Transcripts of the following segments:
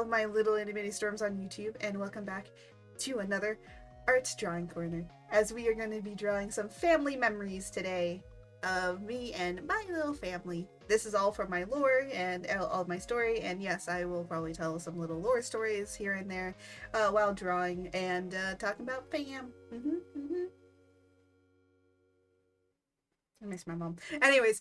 of my little itty bitty storms on YouTube, and welcome back to another Arts Drawing Corner, as we are going to be drawing some family memories today of me and my little family. This is all from my lore and all of my story, and yes, I will probably tell some little lore stories here and there while drawing and talking about fam. I miss my mom. Anyways,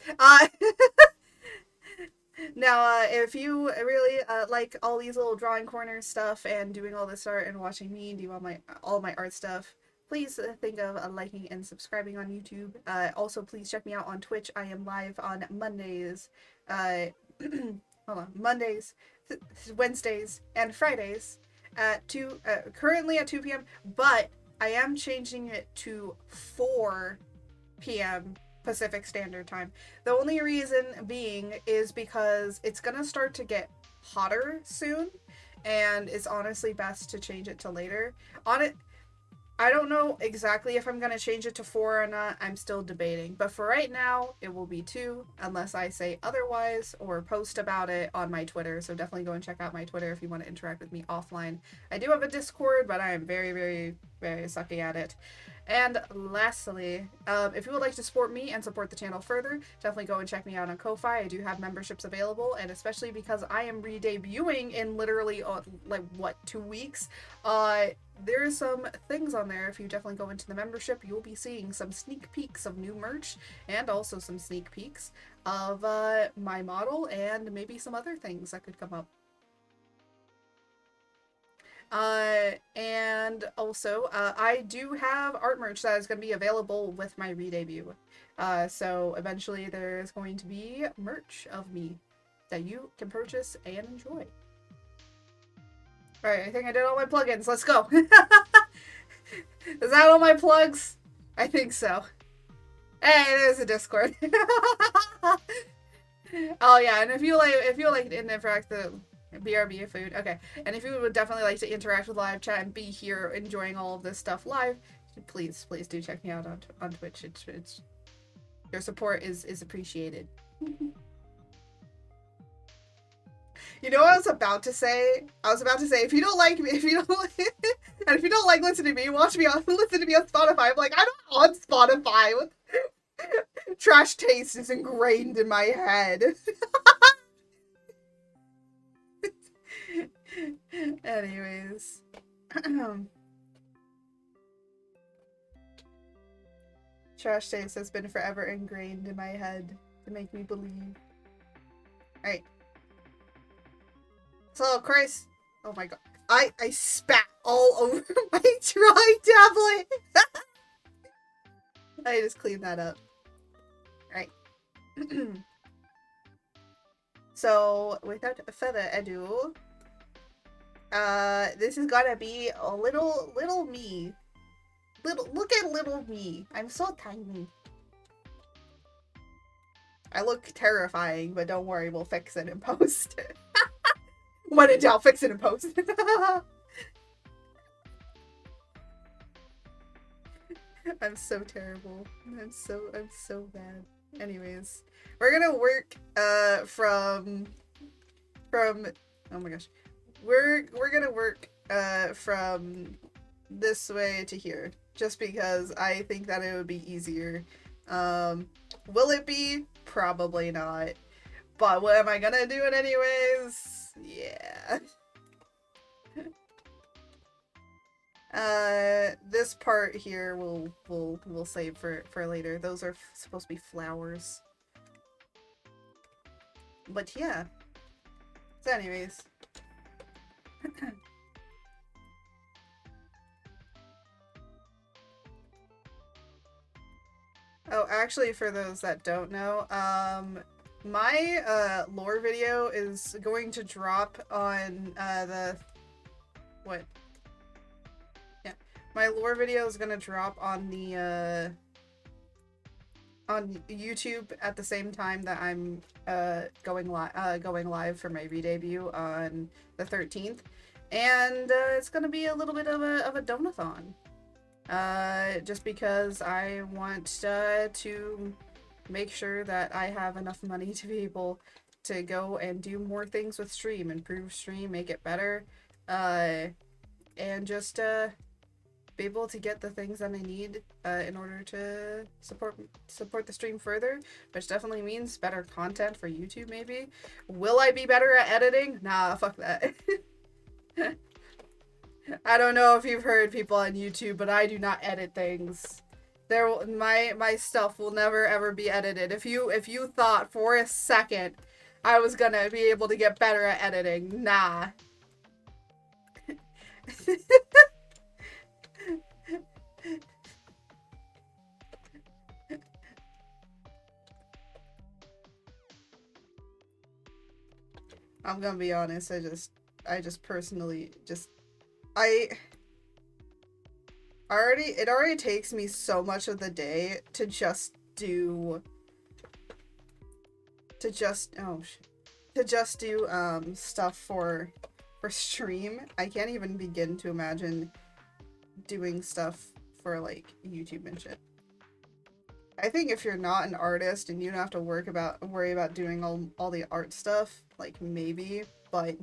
now, if you really like all these little drawing corner stuff and doing all this art and watching me do all my art stuff, please think of liking and subscribing on YouTube. Also, please check me out on Twitch. I am live on Mondays. Hold on, Mondays, Wednesdays, and Fridays at currently at 2 p.m. But I am changing it to 4 p.m. Pacific Standard Time. The only reason being is because it's gonna start to get hotter soon, and it's honestly best to change it to later. I don't know exactly if I'm gonna change it to 4 or not. I'm still debating, but for right now it will be 2 unless I say otherwise or post about it on my Twitter. So definitely go and check out my Twitter if you want to interact with me offline. I do have a Discord, but I am very, very, very sucky at it. And lastly, if you would like to support me and support the channel further, definitely go and check me out on Ko-Fi. I do have memberships available, and especially because I am re-debuting in literally, 2 weeks, there's some things on there. If you definitely go into the membership, you'll be seeing some sneak peeks of new merch, and also some sneak peeks of my model, and maybe some other things that could come up. And also, I do have art merch that is going to be available with my re-debut. So eventually there's going to be merch of me that you can purchase and enjoy. Alright, I think I did all my plugins. Let's go! Is that all my plugs? I think so. Hey, there's a Discord. Oh yeah, and if you like to interact the BRB food. Okay. And if you would definitely like to interact with live chat and be here enjoying all of this stuff live, please do check me out on Twitch. It's your support is appreciated. You know what I was about to say? I was about to say, if you don't like me, and if you don't like listening to me, listen to me on Spotify. I'm like, I'm not on Spotify. Trash taste is ingrained in my head. Anyways. Trash taste has been forever ingrained in my head to make me believe. Alright. So, Chris. Oh my god. I spat all over my drawing tablet. I just cleaned that up. Alright. So, without further ado, this is gonna be a little me. Look at little me. I'm so tiny. I look terrifying, but don't worry, we'll fix it in post. When in doubt, fix it in post. I'm so terrible. I'm so bad. Anyways, we're gonna work from oh my gosh. We're gonna work from this way to here, just because I think that it would be easier. Will it be? Probably not. But what am I gonna do it anyways? Yeah. This part here we'll save for later. Those are supposed to be flowers. But yeah. So anyways. Oh, actually, for those that don't know, my lore video is going to drop on my lore video is gonna drop on the on YouTube at the same time that I'm going live for my re-debut on the 13th, and it's gonna be a little bit of a donathon. Just because I want to make sure that I have enough money to be able to go and do more things with stream, improve stream, make it better, and just be able to get the things that I need in order to support the stream further, which definitely means better content for YouTube. Maybe will I be better at editing? Nah, fuck that. I don't know if you've heard people on YouTube, but I do not edit things. My stuff will never ever be edited. If you thought for a second I was gonna be able to get better at editing, nah. I'm gonna be honest, I just personally it already takes me so much of the day to just do stuff for stream. I can't even begin to imagine doing stuff for like YouTube and shit. I think if you're not an artist and you don't have to worry about doing all the art stuff, like maybe, but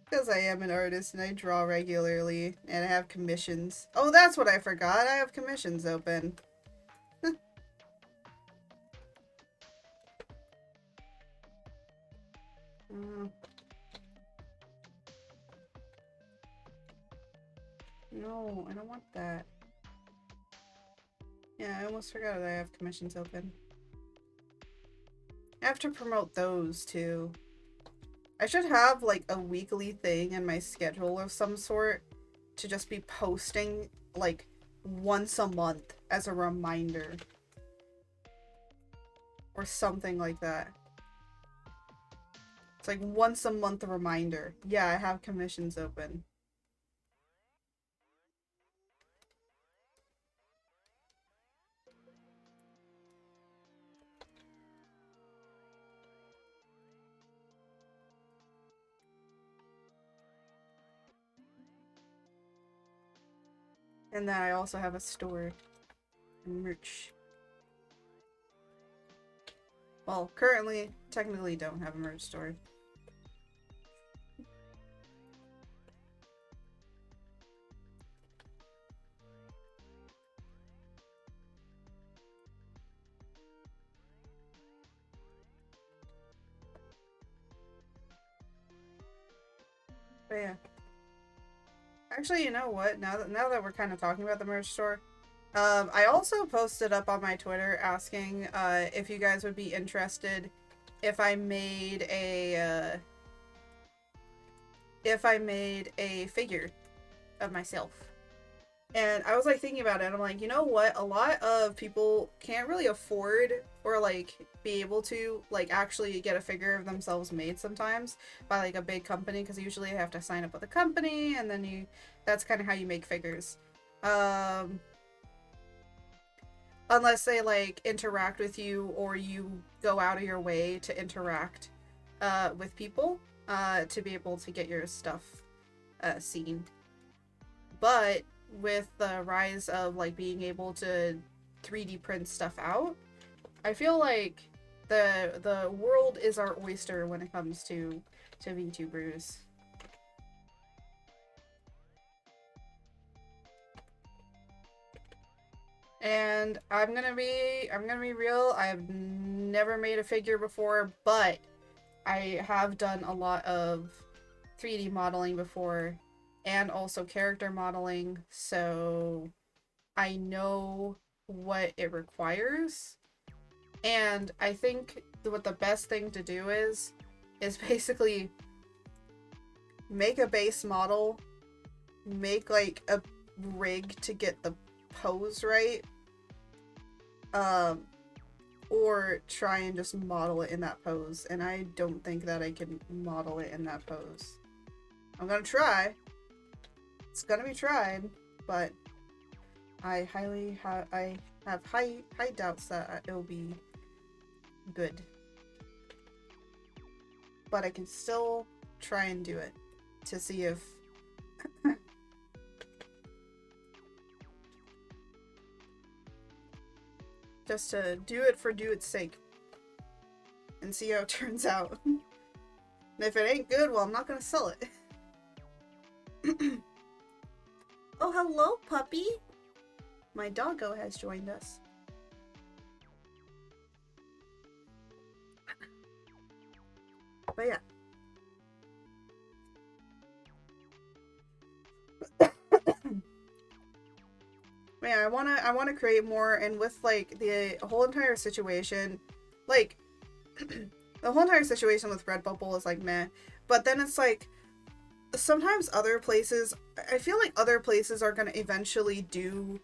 because I am an artist and I draw regularly and I have commissions. Oh, that's what I forgot. I have commissions open. No, I don't want that. Yeah, I almost forgot that I have commissions open. I have to promote those too. I should have like a weekly thing in my schedule of some sort to just be posting like once a month as a reminder. Or something like that. It's like once a month reminder. Yeah, I have commissions open. And then I also have a store and merch. Well, currently, technically don't have a merch store. But yeah. Actually, you know what? Now that we're kind of talking about the merch store, I also posted up on my Twitter asking if you guys would be interested if I made a figure of myself. And I was like thinking about it, and I'm like, you know what? A lot of people can't really afford or like be able to like actually get a figure of themselves made sometimes by like a big company, because usually you have to sign up with a company and then that's kind of how you make figures. Unless they like interact with you or you go out of your way to interact with people to be able to get your stuff seen. But with the rise of like being able to 3D print stuff out, I feel like the world is our oyster when it comes to VTubers. And I'm gonna be real, I've never made a figure before, but I have done a lot of 3D modeling before and also character modeling, so I know what it requires. And I think what the best thing to do is basically make a base model, make like a rig to get the pose right, or try and just model it in that pose, and I don't think that I can model it in that pose. I'm gonna try. It's gonna be tried, but I have high doubts that it'll be good. But I can still try and do it to see if just to do it for do its sake and see how it turns out. If it ain't good, well, I'm not gonna sell it. Oh, hello, puppy. My doggo has joined us. But yeah. Man, I wanna create more, and with like the whole entire situation, like the whole entire situation with Redbubble is like meh. But then it's like sometimes other places, I feel like other places are gonna eventually do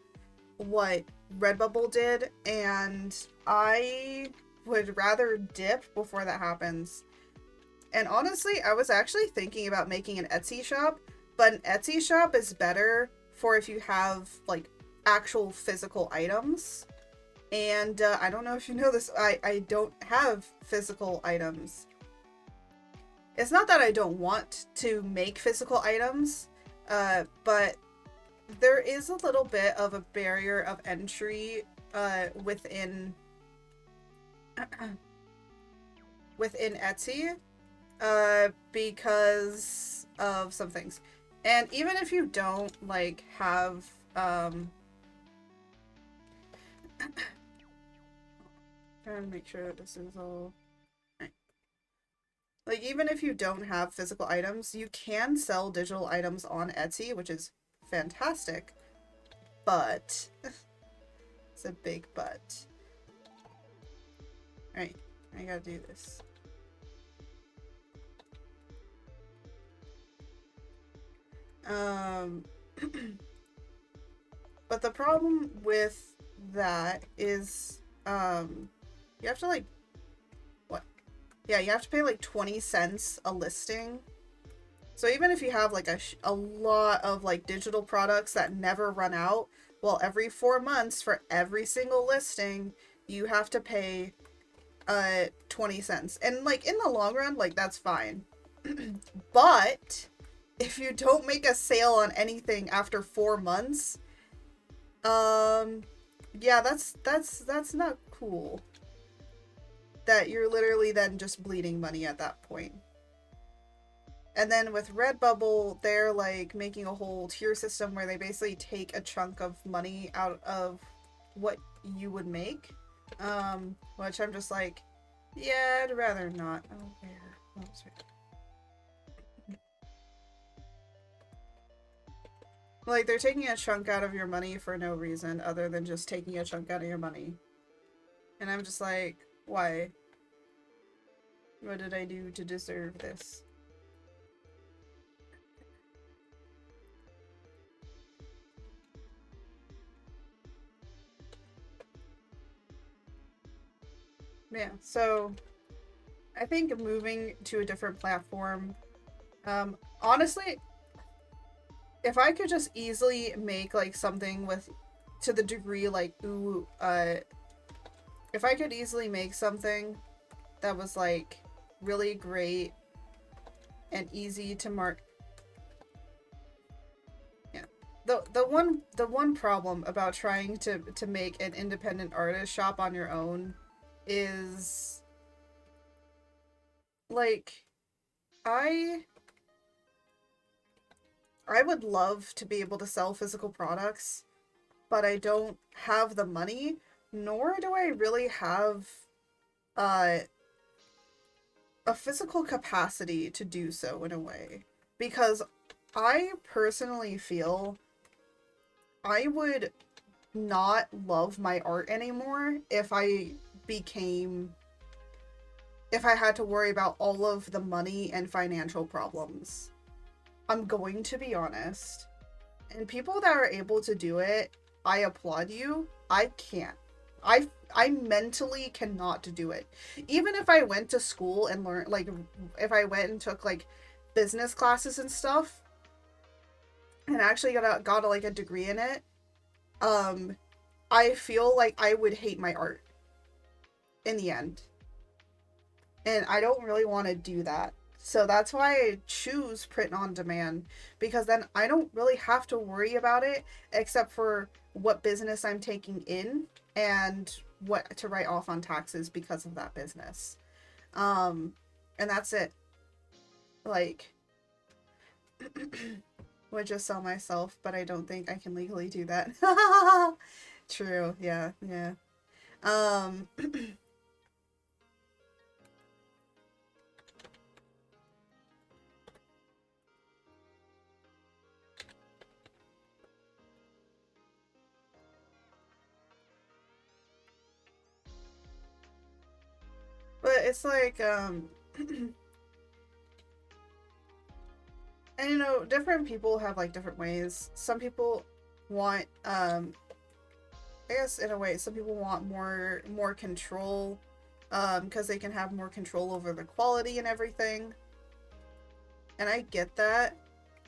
what Redbubble did, and I would rather dip before that happens. And honestly, I was actually thinking about making an Etsy shop, but an Etsy shop is better for if you have like actual physical items. And I don't know if you know this, I don't have physical items. It's not that I don't want to make physical items, but there is a little bit of a barrier of entry within within Etsy because of some things. And even if you don't like have trying to make sure that this is all right. Like even if you don't have physical items, you can sell digital items on Etsy, which is fantastic. But it's a big but. Alright, I gotta do this. But the problem with that is, you have to like, what? Yeah, you have to pay like 20 cents a listing. So even if you have like a lot of like digital products that never run out, well, every 4 months for every single listing, you have to pay 20 cents. And like in the long run, like that's fine. But if you don't make a sale on anything after 4 months, yeah, that's not cool. That you're literally then just bleeding money at that point. And then with Redbubble, they're like making a whole tier system where they basically take a chunk of money out of what you would make. Which I'm just like, yeah, I'd rather not. Oh, where? Oh, sorry. Like, they're taking a chunk out of your money for no reason other than just taking a chunk out of your money. And I'm just like, why? What did I do to deserve this? Yeah, so I think moving to a different platform, honestly, if I could just easily make like something with, to the degree like, ooh, if I could easily make something that was like really great and easy to mark. Yeah. The one problem about trying to make an independent artist shop on your own is like I I would love to be able to sell physical products, but I don't have the money, nor do I really have uh, a physical capacity to do so in a way. Because I personally feel I would not love my art anymore if I became if I had to worry about all of the money and financial problems. I'm going to be honest. And people that are able to do it, I applaud you. I can't. I mentally cannot do it. Even if I went to school and learned, like, if I went and took like business classes and stuff, and actually got like a degree in it, I feel like I would hate my art in the end, and I don't really want to do that. So that's why I choose print on demand, because then I don't really have to worry about it except for what business I'm taking in and what to write off on taxes because of that business. And that's it. like would just sell myself, but I don't think I can legally do that. True. Yeah. Yeah. Um but it's like and you know, different people have like different ways. Some people want I guess in a way some people want more control because they can have more control over the quality and everything. And I get that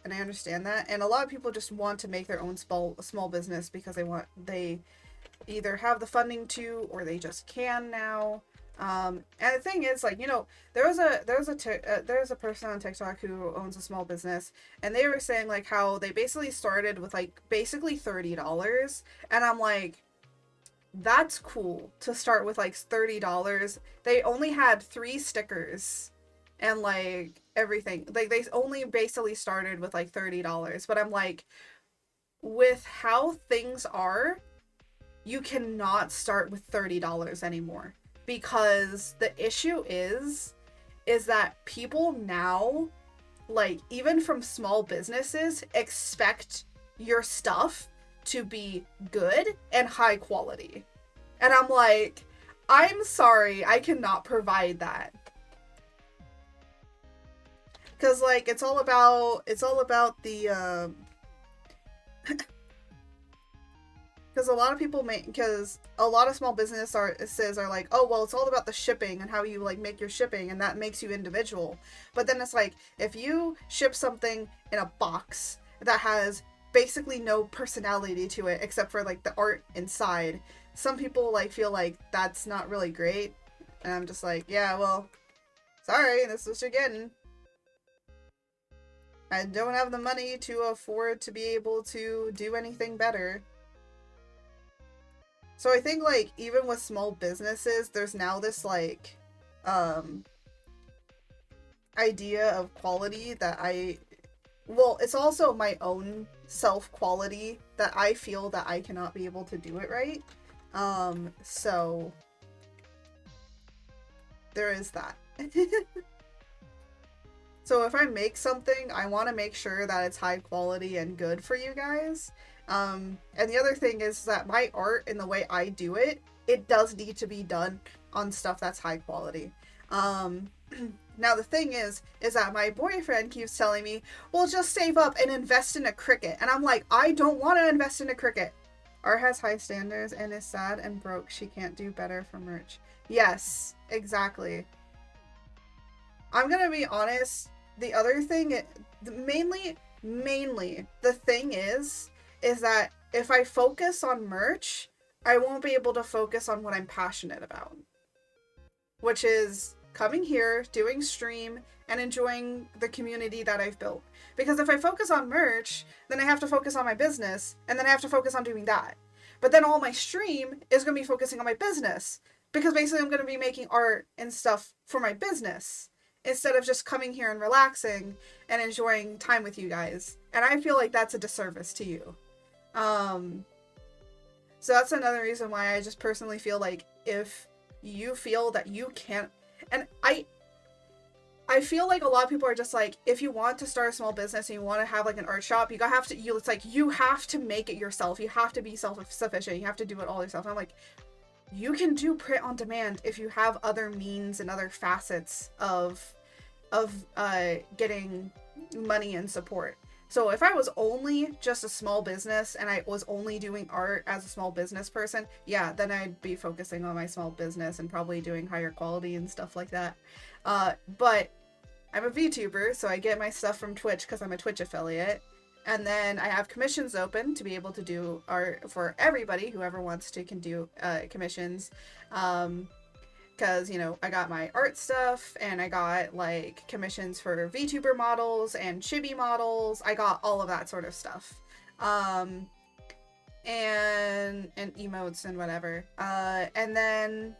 and I understand that. And a lot of people just want to make their own small business because they either have the funding to or they just can now. And the thing is, like, you know, there's a person on TikTok who owns a small business, and they were saying like how they basically started with like basically $30, and I'm like, that's cool to start with like $30. They only had 3 stickers and like everything. Like they only basically started with like $30, but I'm like, with how things are, you cannot start with $30 anymore because the issue is that people now, like even from small businesses, expect your stuff to be good and high quality. And I'm like, I'm sorry, I cannot provide that. Cuz like it's all about the because a lot of people make because a lot of small businesses are like, oh well, it's all about the shipping and how you like make your shipping, and that makes you individual. But then it's like, if you ship something in a box that has basically no personality to it except for like the art inside, some people like feel like that's not really great. And I'm just like, yeah, well, sorry, this is what you're getting. I don't have the money to afford to be able to do anything better. So I think like even with small businesses, there's now this like um idea of quality that well, it's also my own self quality that I feel that I cannot be able to do it right. So there is that. So if I make something, I want to make sure that it's high quality and good for you guys. And the other thing is that my art and the way I do it, it does need to be done on stuff that's high quality. Um, Now the thing is that my boyfriend keeps telling me, "Well, just save up and invest in a Cricut," and I'm like, I don't want to invest in a Cricut. Art has high standards and is sad and broke. She can't do better for merch. Yes, exactly. I'm gonna be honest. The other thing, mainly, the thing is that if I focus on merch, I won't be able to focus on what I'm passionate about, which is coming here, doing stream, and enjoying the community that I've built. Because if I focus on merch, then I have to focus on my business, and then I have to focus on doing that. But then all my stream is going to be focusing on my business. Because basically, I'm going to be making art and stuff for my business instead of just coming here and relaxing and enjoying time with you guys. And I feel like that's a disservice to you. Um, so that's another reason why I just personally feel like if you feel that you can't, and I feel like a lot of people are just like, if you want to start a small business and you want to have like an art shop, it's like you have to make it yourself. You have to be self-sufficient. You have to do it all yourself. And I'm like, you can do print on demand if you have other means and other facets of getting money and support. So if I was only just a small business and I was only doing art as a small business person, yeah, then I'd be focusing on my small business and probably doing higher quality and stuff like that. But I'm a VTuber, so I get my stuff from Twitch because I'm a Twitch affiliate. And then I have commissions open to be able to do art for everybody. Whoever wants to can do commissions. Because, you know, I got my art stuff and I got like commissions for VTuber models and chibi models. I got all of that sort of stuff. And emotes and whatever. And then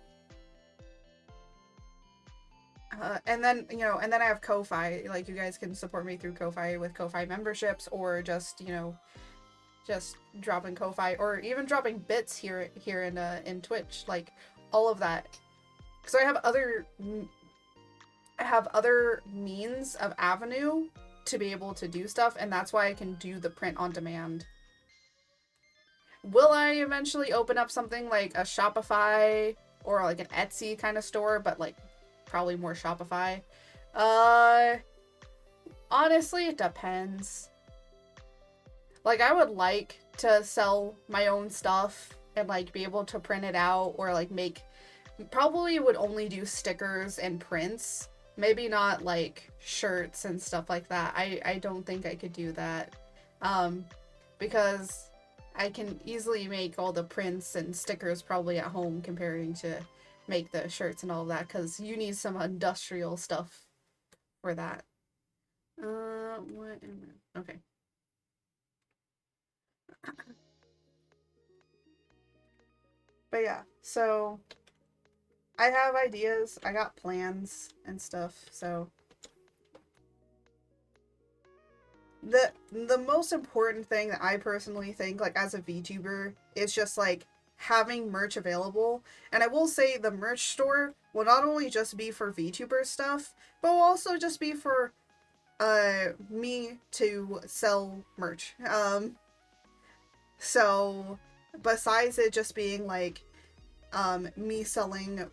And then, and then I have Ko-Fi. Like, you guys can support me through Ko-Fi with Ko-Fi memberships, or just, just dropping Ko-Fi, or even dropping bits here in Twitch, like all of that. So I have other means of avenue to be able to do stuff, and that's why I can do the print on demand. Will I eventually open up something like a Shopify or like an Etsy kind of store, but like probably more Shopify? Uh Honestly, it depends. Like, I would like to sell my own stuff and like be able to print it out, or like make, probably would only do stickers and prints. Maybe not like shirts and stuff like that. I don't think I could do that. Because I can easily make all the prints and stickers probably at home comparing to make the shirts and all of that, because you need some industrial stuff for that. What am I? Okay. But yeah, so I have ideas, I got plans and stuff, so the most important thing that I personally think, like, as a VTuber, is just like having merch available. And I will say the merch store will not only just be for VTuber stuff, but will also just be for me to sell merch. So besides it just being like me selling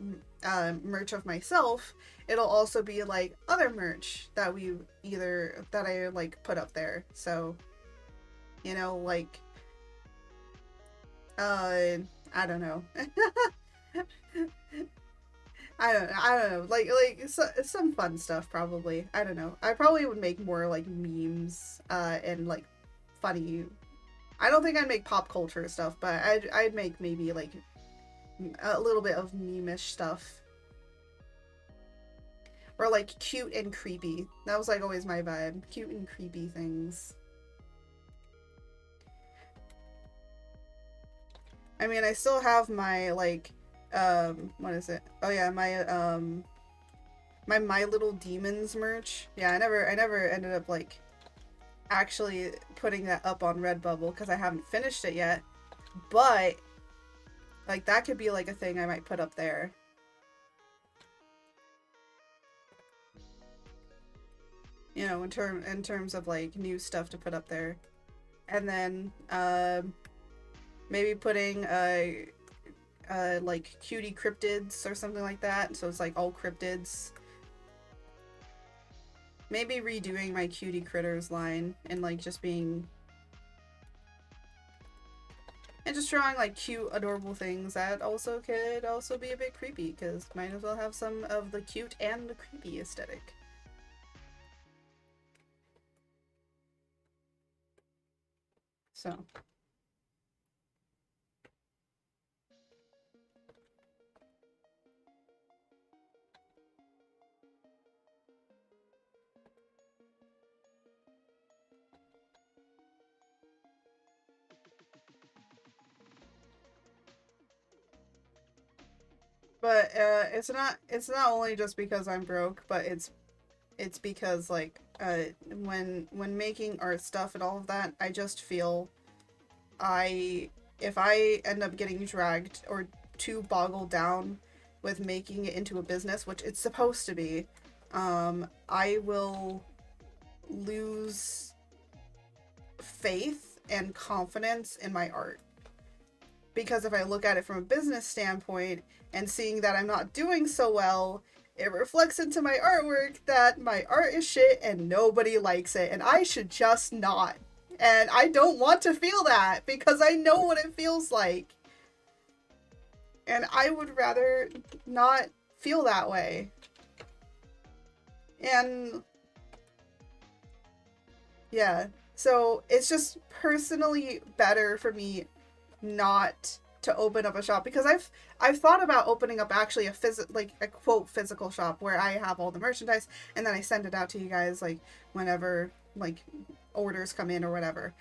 merch of myself, it'll also be like other merch that I like put up there. So, like, I don't know. I don't know. Like some fun stuff probably. I don't know. I probably would make more like memes and like funny. I don't think I'd make pop culture stuff, but I'd make maybe like a little bit of meme-ish stuff. Or like cute and creepy. That was like always my vibe. Cute and creepy things. I mean, I still have my like what is it? Oh yeah, my My Little Demons merch. Yeah, I never ended up like actually putting that up on Redbubble because I haven't finished it yet. But like that could be like a thing I might put up there. In terms of like new stuff to put up there. And then maybe putting like cutie cryptids or something like that. So it's like all cryptids. Maybe redoing my cutie critters line and like just being, and just drawing like cute, adorable things that also could also be a bit creepy, because might as well have some of the cute and the creepy aesthetic. So. But it's not only just because I'm broke, but it's because like when making art stuff and all of that, I just feel I if I end up getting dragged or too boggled down with making it into a business, which it's supposed to be, I will lose faith and confidence in my art. Because if I look at it from a business standpoint and seeing that I'm not doing so well, it reflects into my artwork that my art is shit and nobody likes it, and I should just not. And I don't want to feel that because I know what it feels like. And I would rather not feel that way. And yeah, so it's just personally better for me not to open up a shop, because I've thought about opening up actually like a quote physical shop where I have all the merchandise and then I send it out to you guys like whenever like orders come in or whatever.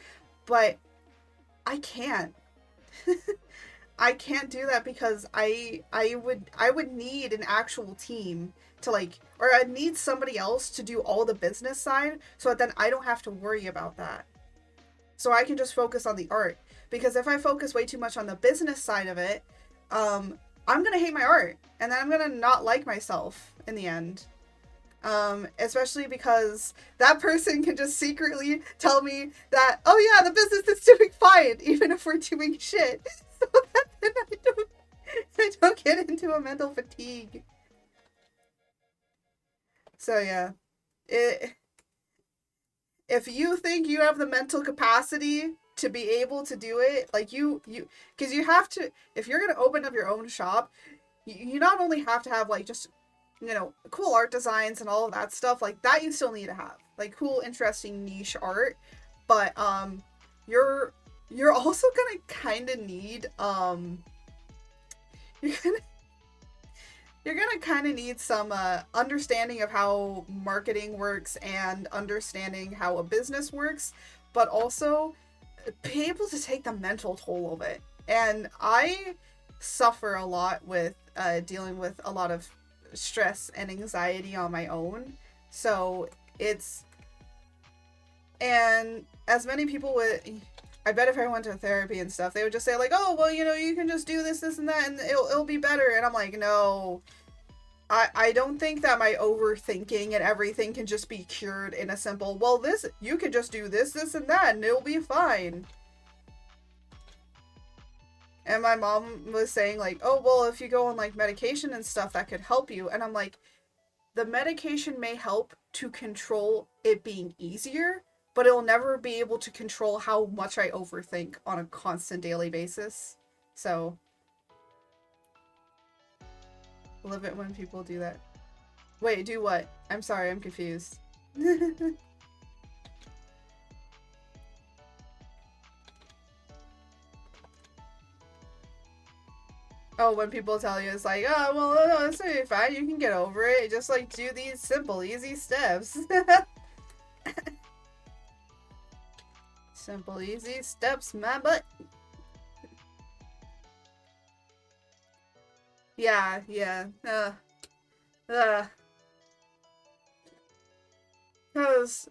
But I can't. I can't do that because I would need an actual team to like, or I need somebody else to do all the business side so that then I don't have to worry about that. So I can just focus on the art. Because if I focus way too much on the business side of it, I'm gonna hate my art, and then I'm gonna not like myself in the end. Especially because that person can just secretly tell me that, oh yeah, the business is doing fine, even if we're doing shit. So that then I don't get into a mental fatigue. So yeah, it if you think you have the mental capacity to be able to do it, like because you have to, if you're gonna open up your own shop, you not only have to have like just cool art designs and all of that stuff like that, you still need to have like cool, interesting niche art, but you're also gonna kind of need you're gonna you're gonna kind of need some understanding of how marketing works and understanding how a business works, but also be able to take the mental toll of it. And I suffer a lot with dealing with a lot of stress and anxiety on my own. So it's, and as many people would, I bet if I went to therapy and stuff, they would just say like, oh, well, you can just do this, this, and that, and it'll be better. And I'm like, no, I don't think that my overthinking and everything can just be cured in a simple, well, this, you can just do this, this, and that, and it'll be fine. And my mom was saying like, oh, well, if you go on like medication and stuff, that could help you. And I'm like, the medication may help to control it being easier, but it'll never be able to control how much I overthink on a constant daily basis. So, love it when people do that. Wait, do what? I'm sorry, I'm confused. Oh, when people tell you it's like, oh, well, no, it's gonna be fine, you can get over it. Just like do these simple, easy steps. Simple, easy steps, my butt. Yeah, yeah. Because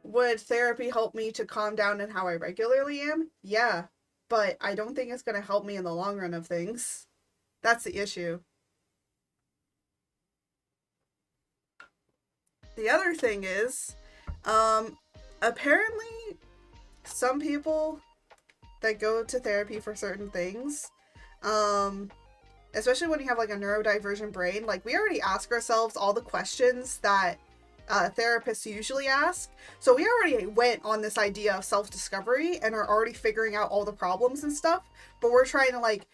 would therapy help me to calm down in how I regularly am? Yeah, but I don't think it's gonna help me in the long run of things. That's the issue. The other thing is, um, apparently, some people that go to therapy for certain things, um, especially when you have like a neurodivergent brain, like we already ask ourselves all the questions that therapists usually ask. So we already went on this idea of self-discovery and are already figuring out all the problems and stuff, but we're trying to like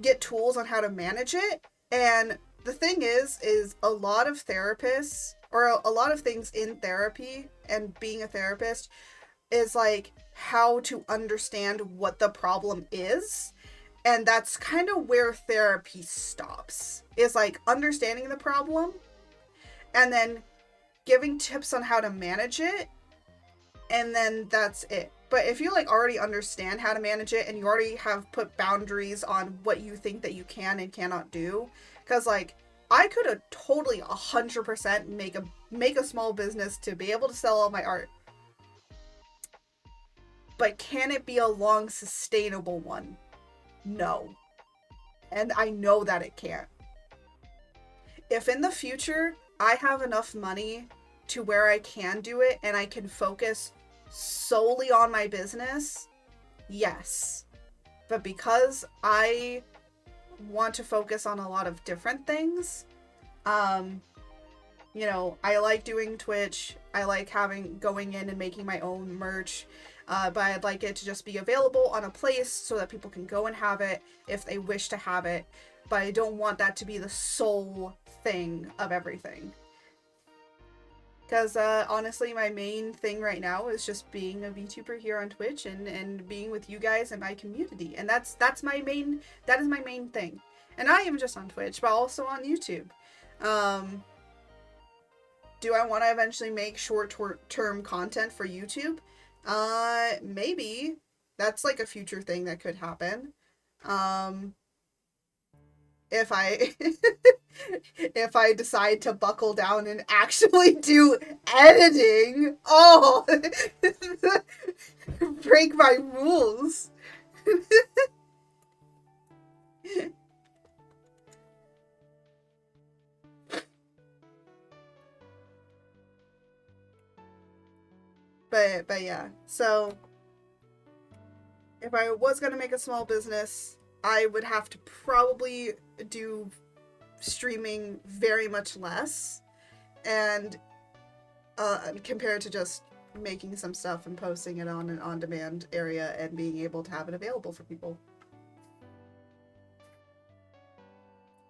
get tools on how to manage it. And the thing is a lot of therapists or a lot of things in therapy and being a therapist is like how to understand what the problem is. And that's kind of where therapy stops. Is like understanding the problem and then giving tips on how to manage it, and then that's it. But if you like already understand how to manage it and you already have put boundaries on what you think that you can and cannot do, because like I could have totally 100% make a small business to be able to sell all my art, but can it be a long sustainable one? No. And I know that it can't. If in the future I have enough money to where I can do it and I can focus solely on my business, yes. But because I want to focus on a lot of different things, I like doing Twitch. I like going in and making my own merch. But I'd like it to just be available on a place so that people can go and have it if they wish to have it. But I don't want that to be the sole thing of everything. Because honestly, my main thing right now is just being a VTuber here on Twitch and being with you guys and my community. And that is my main thing. And I am just on Twitch, but also on YouTube. Do I want to eventually make short-term content for YouTube? Maybe. That's like a future thing that could happen. if I if I decide to buckle down and actually do editing. Oh, break my rules. But yeah. So if I was gonna make a small business, I would have to probably do streaming very much less, and compared to just making some stuff and posting it on an on-demand area and being able to have it available for people.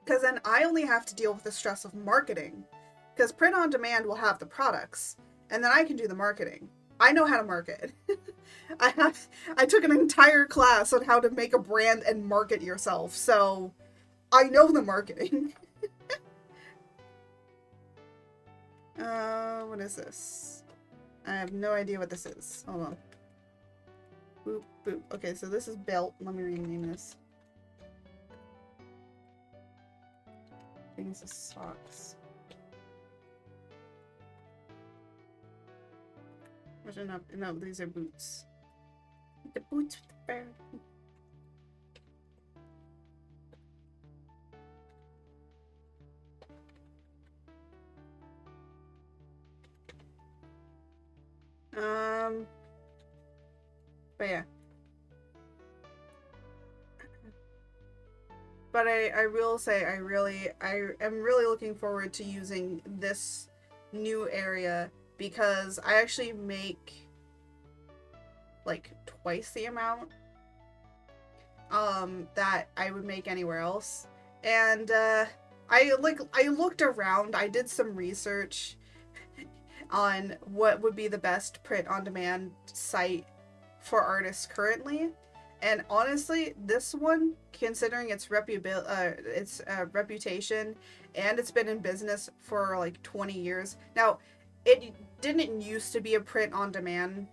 Because then I only have to deal with the stress of marketing. Because print on demand will have the products, and then I can do the marketing. I know how to market. I took an entire class on how to make a brand and market yourself, so I know the marketing. What is this? I have no idea what this is. Hold on. Boop, boop. Okay, so this is belt. Let me rename this. I think this is socks. No, these are boots. The boots with the bear. But yeah. But I will say I am really looking forward to using this new area, because I actually make like twice the amount that I would make anywhere else. And I looked around, I did some research on what would be the best print on demand site for artists currently. And honestly, this one, considering its reputation, and it's been in business for like 20 years. Now, it didn't used to be a print on demand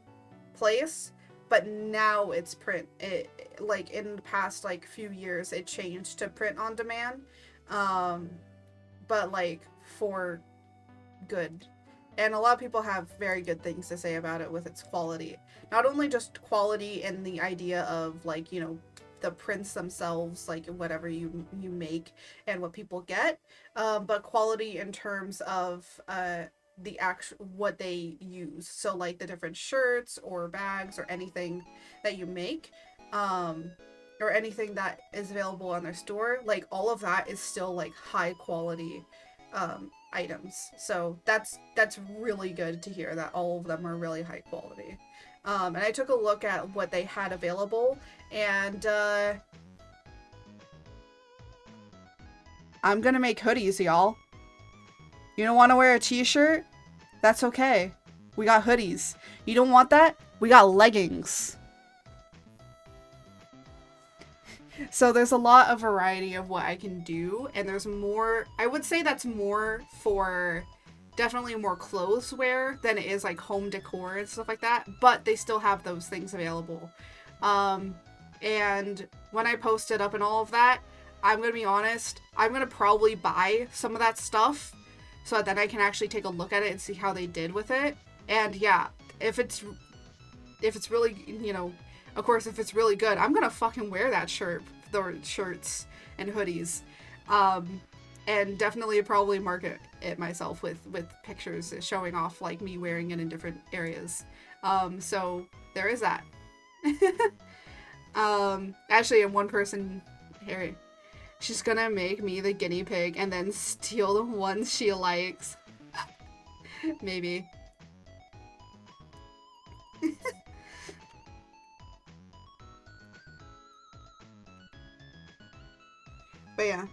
place, but now it's print. It, like in the past like few years, it changed to print on demand. But like for good. And a lot of people have very good things to say about it with its quality. Not only just quality in the idea of like, you know, the prints themselves, like whatever you make and what people get, but quality in terms of the actual what they use. So like the different shirts or bags or anything that you make, or anything that is available on their store, like all of that is still like high quality items. So that's really good to hear that all of them are really high quality. And I took a look at what they had available, and I'm gonna make hoodies, y'all. You don't want to wear a t-shirt? That's okay. We got hoodies. You don't want that? We got leggings. So there's a lot of variety of what I can do, and there's more, I would say that's more for definitely more clothes wear than it is like home decor and stuff like that, but they still have those things available. And when I post it up and all of that, I'm gonna be honest, I'm gonna probably buy some of that stuff so that then I can actually take a look at it and see how they did with it. And yeah, if it's really, you know, of course, if it's really good, I'm gonna fucking wear that shirt, the shirts and hoodies, and definitely probably market it myself with pictures showing off like me wearing it in different areas. So there is that. Actually, one person here, she's gonna make me the guinea pig and then steal the ones she likes. Maybe. But yeah.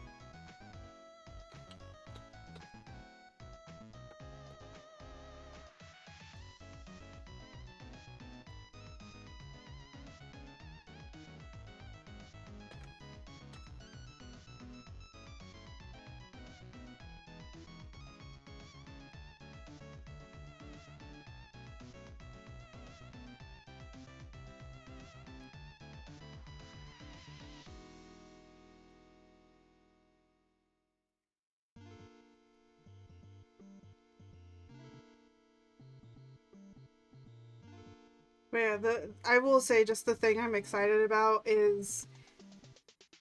But yeah, I will say just the thing I'm excited about is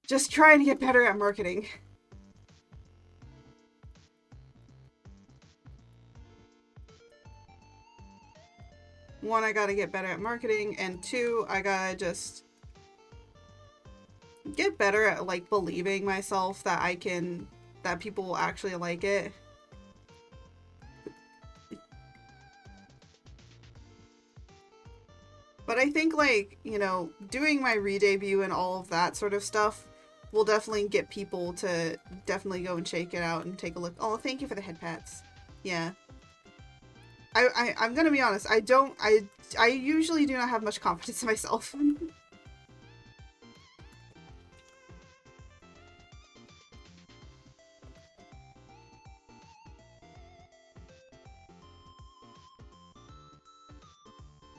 just trying to get better at marketing. One, I gotta get better at marketing, and two, I gotta just get better at like believing myself that that people will actually like it. But I think like, doing my re-debut and all of that sort of stuff will definitely get people to definitely go and check it out and take a look. Oh, thank you for the head pats. Yeah. I'm gonna be honest, I usually do not have much confidence in myself.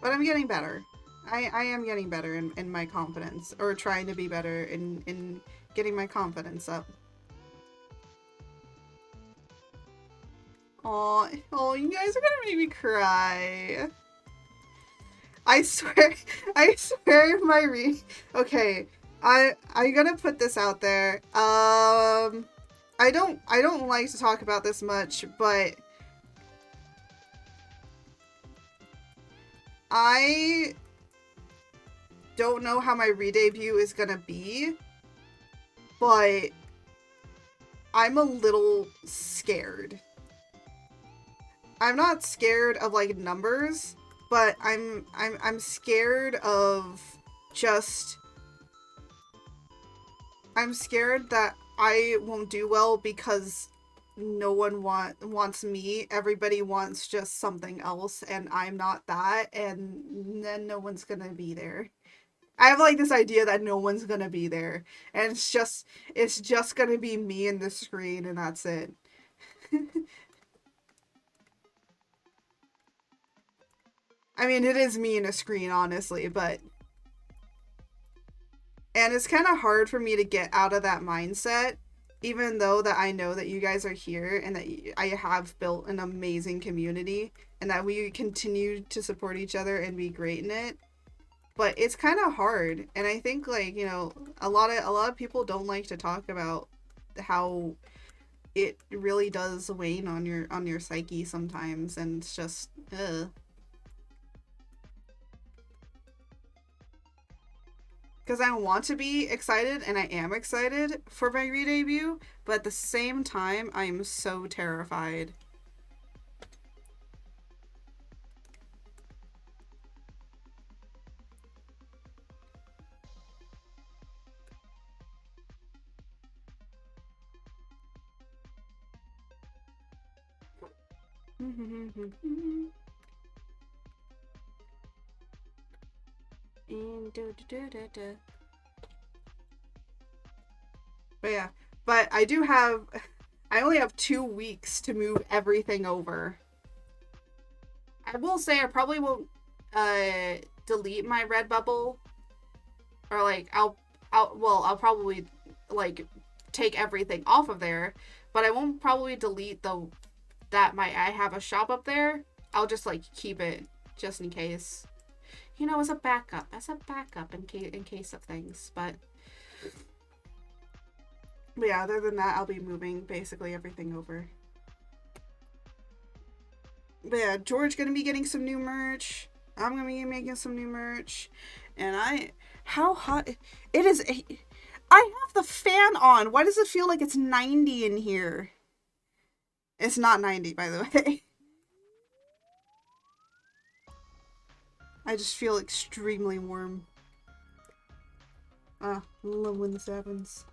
But I'm getting better. I am getting better in my confidence, or trying to be better in getting my confidence up. Oh, you guys are gonna make me cry. I swear, I swear my okay, I gotta put this out there. I don't like to talk about this much, but I don't know how my re-debut is gonna be, but I'm a little scared. I'm not scared of like numbers, but I'm scared of just I'm scared that I won't do well because no one wants me. Everybody wants just something else, and I'm not that, and then no one's gonna be there. I have like this idea that no one's gonna be there, and it's just gonna be me and the screen, and that's it. I mean, it is me and a screen, honestly, but and it's kind of hard for me to get out of that mindset, even though that I know that you guys are here and that I have built an amazing community and that we continue to support each other and be great in it. But it's kind of hard, and I think like a lot of people don't like to talk about how it really does wane on your psyche sometimes, and it's just because I want to be excited and I am excited for my re-debut, but at the same time I am so terrified. But yeah, but I only have 2 weeks to move everything over. I will say I probably won't delete my Redbubble, or like I'll probably like take everything off of there, but I won't probably delete I have a shop up there. I'll just like keep it just in case. As a backup. As a backup in case of things, but yeah, other than that, I'll be moving basically everything over. But yeah, George gonna be getting some new merch. I'm gonna be making some new merch, and how hot it is. I have the fan on. Why does it feel like it's 90 in here? It's not 90, by the way. I just feel extremely warm. Love when this happens.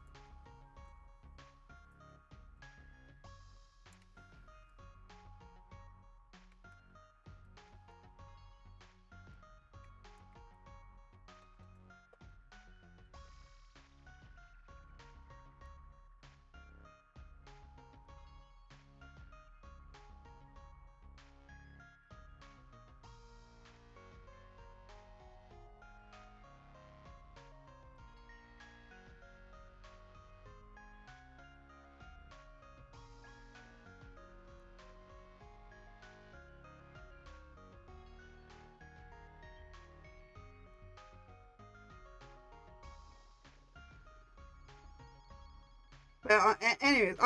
anyways,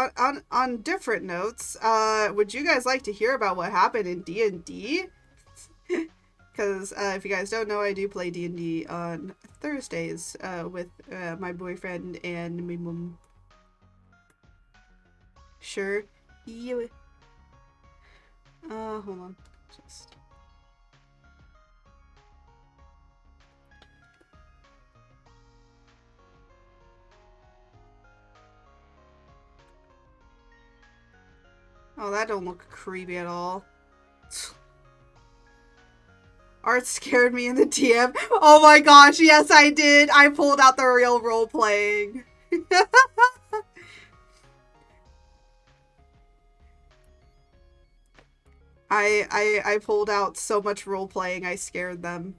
on different notes, would you guys like to hear about what happened in D&D? Because if you guys don't know, I do play D&D on Thursdays with my boyfriend and my mom. Sure. You. Hold on. Just. Oh, that don't look creepy at all. Art scared me in the DM. Oh my gosh, yes I did. I pulled out the real role playing. I pulled out so much role playing I scared them.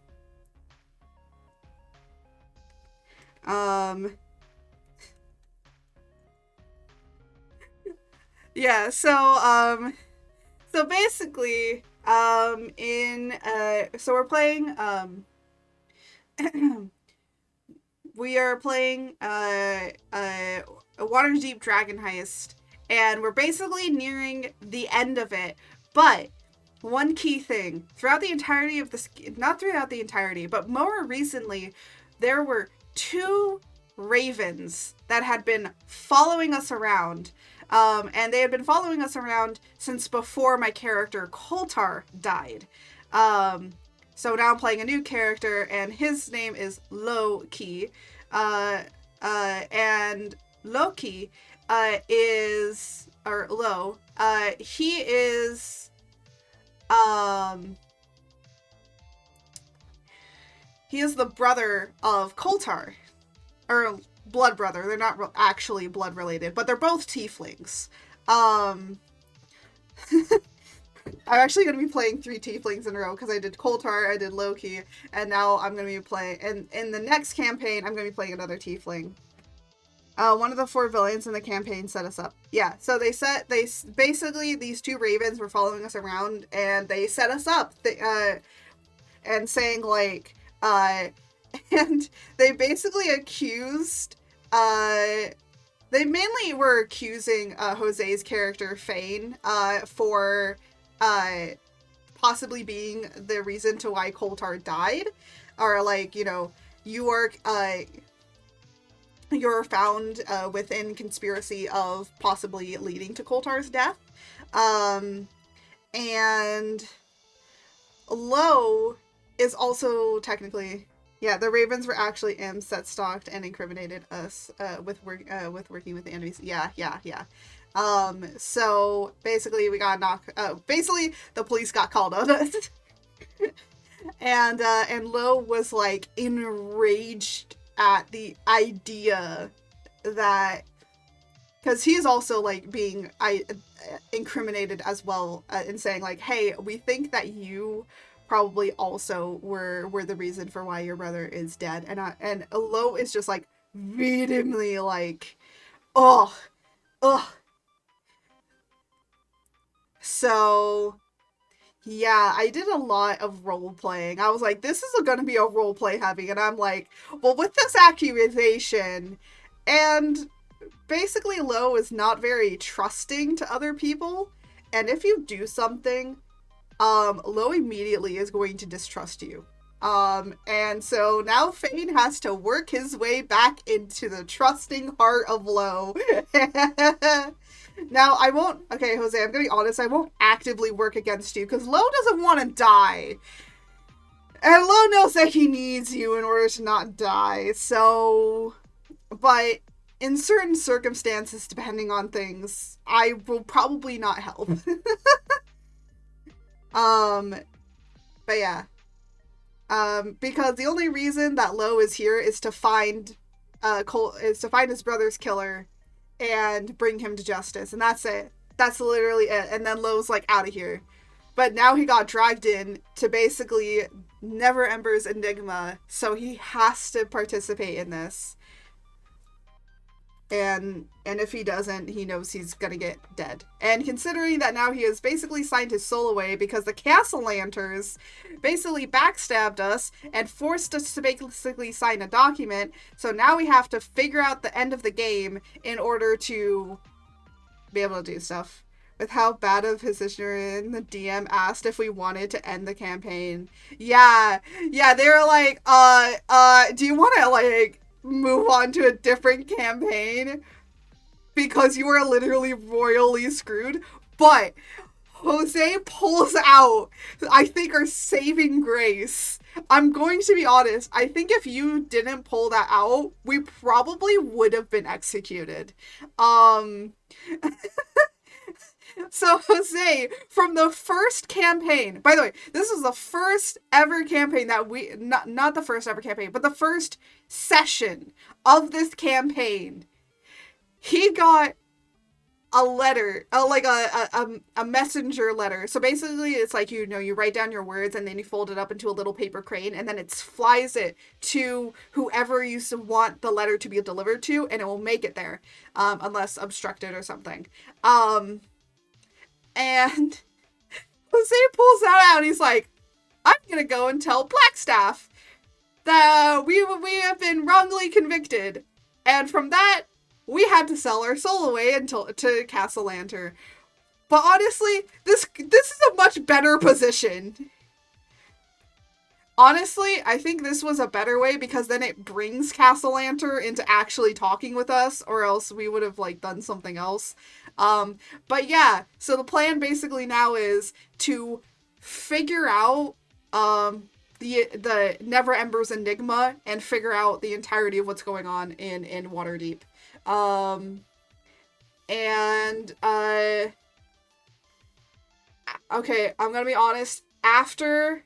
Yeah, so basically, so we're playing, we are playing, a Waterdeep Dragon Heist, and we're basically nearing the end of it, but one key thing, throughout the entirety of this, not throughout the entirety, but more recently, there were 2 ravens that had been following us around. And they had been following us around since before my character Koltar died. So now I'm playing a new character, and his name is Loki. And Loki is, or Lo, he is, he is the brother of Koltar, or blood brother. They're not actually blood related, but they're both tieflings. I'm actually going to be playing 3 tieflings in a row because I did Koltar, I did Loki, and now I'm going to be playing, and in the next campaign, I'm going to be playing another tiefling. One of the 4 villains in the campaign set us up. Yeah, so basically, these 2 ravens were following us around, and they set us up, and saying, like, and they basically accused, they mainly were accusing, Jose's character, Fane, for, possibly being the reason to why Koltar died, or, like, you know, you're found, within conspiracy of possibly leading to Koltar's death, and Lo is also technically, yeah, the ravens were actually imps that stalked and incriminated us, with working with the enemies. Yeah. So basically we got basically the police got called on us. And Lo was, like, enraged at the idea that, because he's also, like, being incriminated as well, in saying, like, hey, we think that you probably also were the reason for why your brother is dead. And Lo is just, like, vehemently like, ugh. So yeah, I did a lot of role playing. I was like, this is gonna be a role play heavy, and I'm like, well, with this accusation, and basically Lo is not very trusting to other people, and if you do something, Lo immediately is going to distrust you. And so now Fane has to work his way back into the trusting heart of Lo. Now, I won't, okay, Jose, I'm gonna be honest, I won't actively work against you, because Lo doesn't want to die. And Lo knows that he needs you in order to not die, so, but in certain circumstances, depending on things, I will probably not help. But yeah. Because the only reason that Lo is here is to find, his brother's killer and bring him to justice, and that's it. That's literally it. And then Lo's, like, out of here. But now he got dragged in to basically Neverember's enigma, so he has to participate in this. And if he doesn't, he knows he's gonna get dead. And considering that now he has basically signed his soul away because the Castellanters basically backstabbed us and forced us to basically sign a document, so now we have to figure out the end of the game in order to be able to do stuff. With how bad of a position we're in, the DM asked if we wanted to end the campaign. Yeah, they were like, do you want to, like, move on to a different campaign? Because you are literally royally screwed. But Jose pulls out, I think, our saving grace. I'm going to be honest, I think if you didn't pull that out, we probably would have been executed. So Jose, from the first campaign, by the way, this is the first ever campaign that we, not the first ever campaign, but the first session of this campaign, he got a letter, like a messenger letter. So basically it's like, you know, you write down your words and then you fold it up into a little paper crane and then it flies it to whoever you want the letter to be delivered to, and it will make it there, unless obstructed or something. And Jose pulls that out and he's like, I'm gonna go and tell Blackstaff that we have been wrongly convicted. And from that, we had to sell our soul away to Castellanter. But honestly, this is a much better position. Honestly, I think this was a better way because then it brings Castellanter into actually talking with us, or else we would have, like, done something else. But yeah, so the plan basically now is to figure out the Never Embers enigma and figure out the entirety of what's going on in Waterdeep. Okay, I'm gonna be honest, after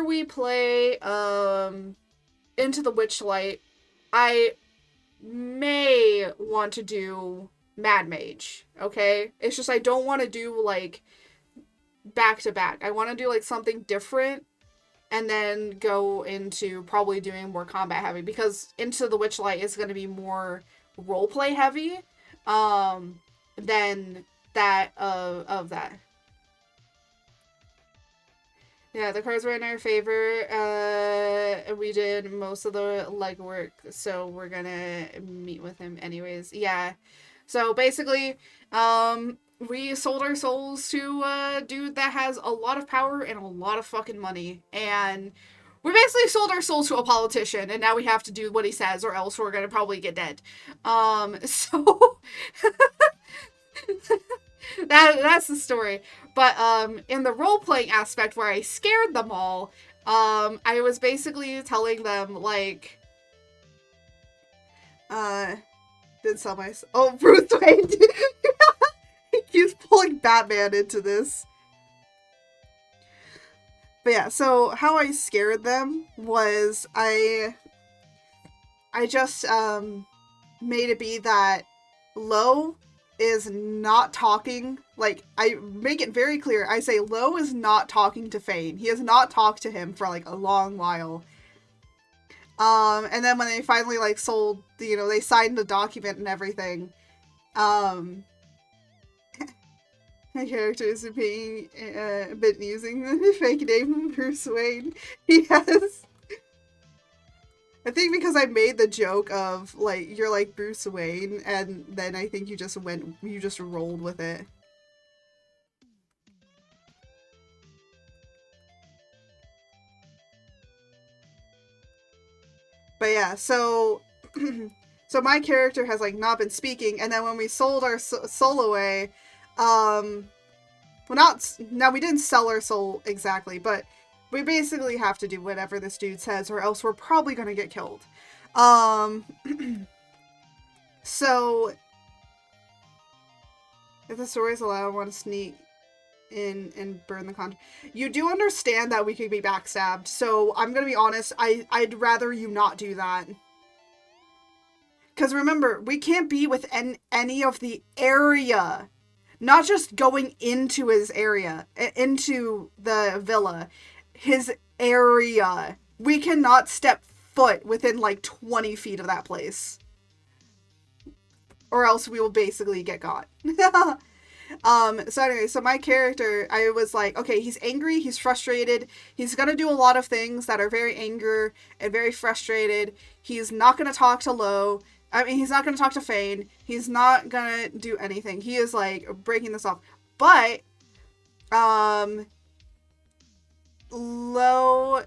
we play Into the Witchlight, I may want to do Mad Mage, okay? It's just I don't want to do, like, back to back. I want to do, like, something different and then go into probably doing more combat heavy, because Into the Witchlight is going to be more roleplay heavy than that of that. Yeah, the cards were in our favor. We did most of the legwork, so we're gonna meet with him anyways. Yeah. So basically, we sold our souls to a dude that has a lot of power and a lot of fucking money. And we basically sold our souls to a politician, and now we have to do what he says, or else we're gonna probably get dead. So... that's the story. But in the role-playing aspect where I scared them all, I was basically telling them, like, didn't sell my... Oh, Bruce Wayne! He keeps pulling Batman into this. But yeah, so how I scared them was I just made it be that Lo is not talking. Like, I make it very clear. I say Lo is not talking to Fane. He has not talked to him for, like, a long while. And then when they finally, like, sold, you know, they signed the document and everything, my character is being a bit using the fake name Bruce Wayne. He has... I think because I made the joke of, like, you're like Bruce Wayne, and then I think you just rolled with it. But yeah, so so my character has, like, not been speaking, and then when we sold our soul away, well, now we didn't sell our soul exactly, but we basically have to do whatever this dude says, or else we're probably gonna get killed. So if the story's allowed, I want to sneak in and burn the contract. You do understand that we could be backstabbed, so I'm gonna be honest, I'd rather you not do that. Because remember, we can't be within any of the area. Not just going into his area, into the villa. His area. We cannot step foot within like 20 feet of that place. Or else we will basically get caught. So anyway, so my character, I was like, okay, he's angry, he's frustrated, he's gonna do a lot of things that are very anger and very frustrated. He's not gonna talk to Lo. I mean, he's not gonna talk to Fane. He's not gonna do anything. He is like breaking this off. But, Lo,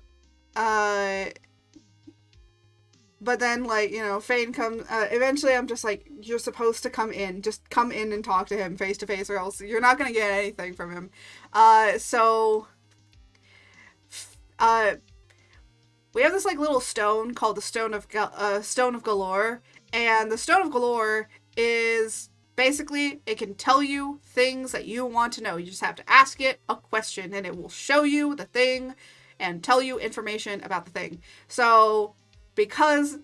but then, like, you know, Fane comes, eventually I'm just like, you're supposed to come in. Just come in and talk to him face to face, or else you're not going to get anything from him. So, we have this, like, little stone called the Stone of Galore, and the Stone of Galore is basically, it can tell you things that you want to know. You just have to ask it a question, and it will show you the thing and tell you information about the thing. So, because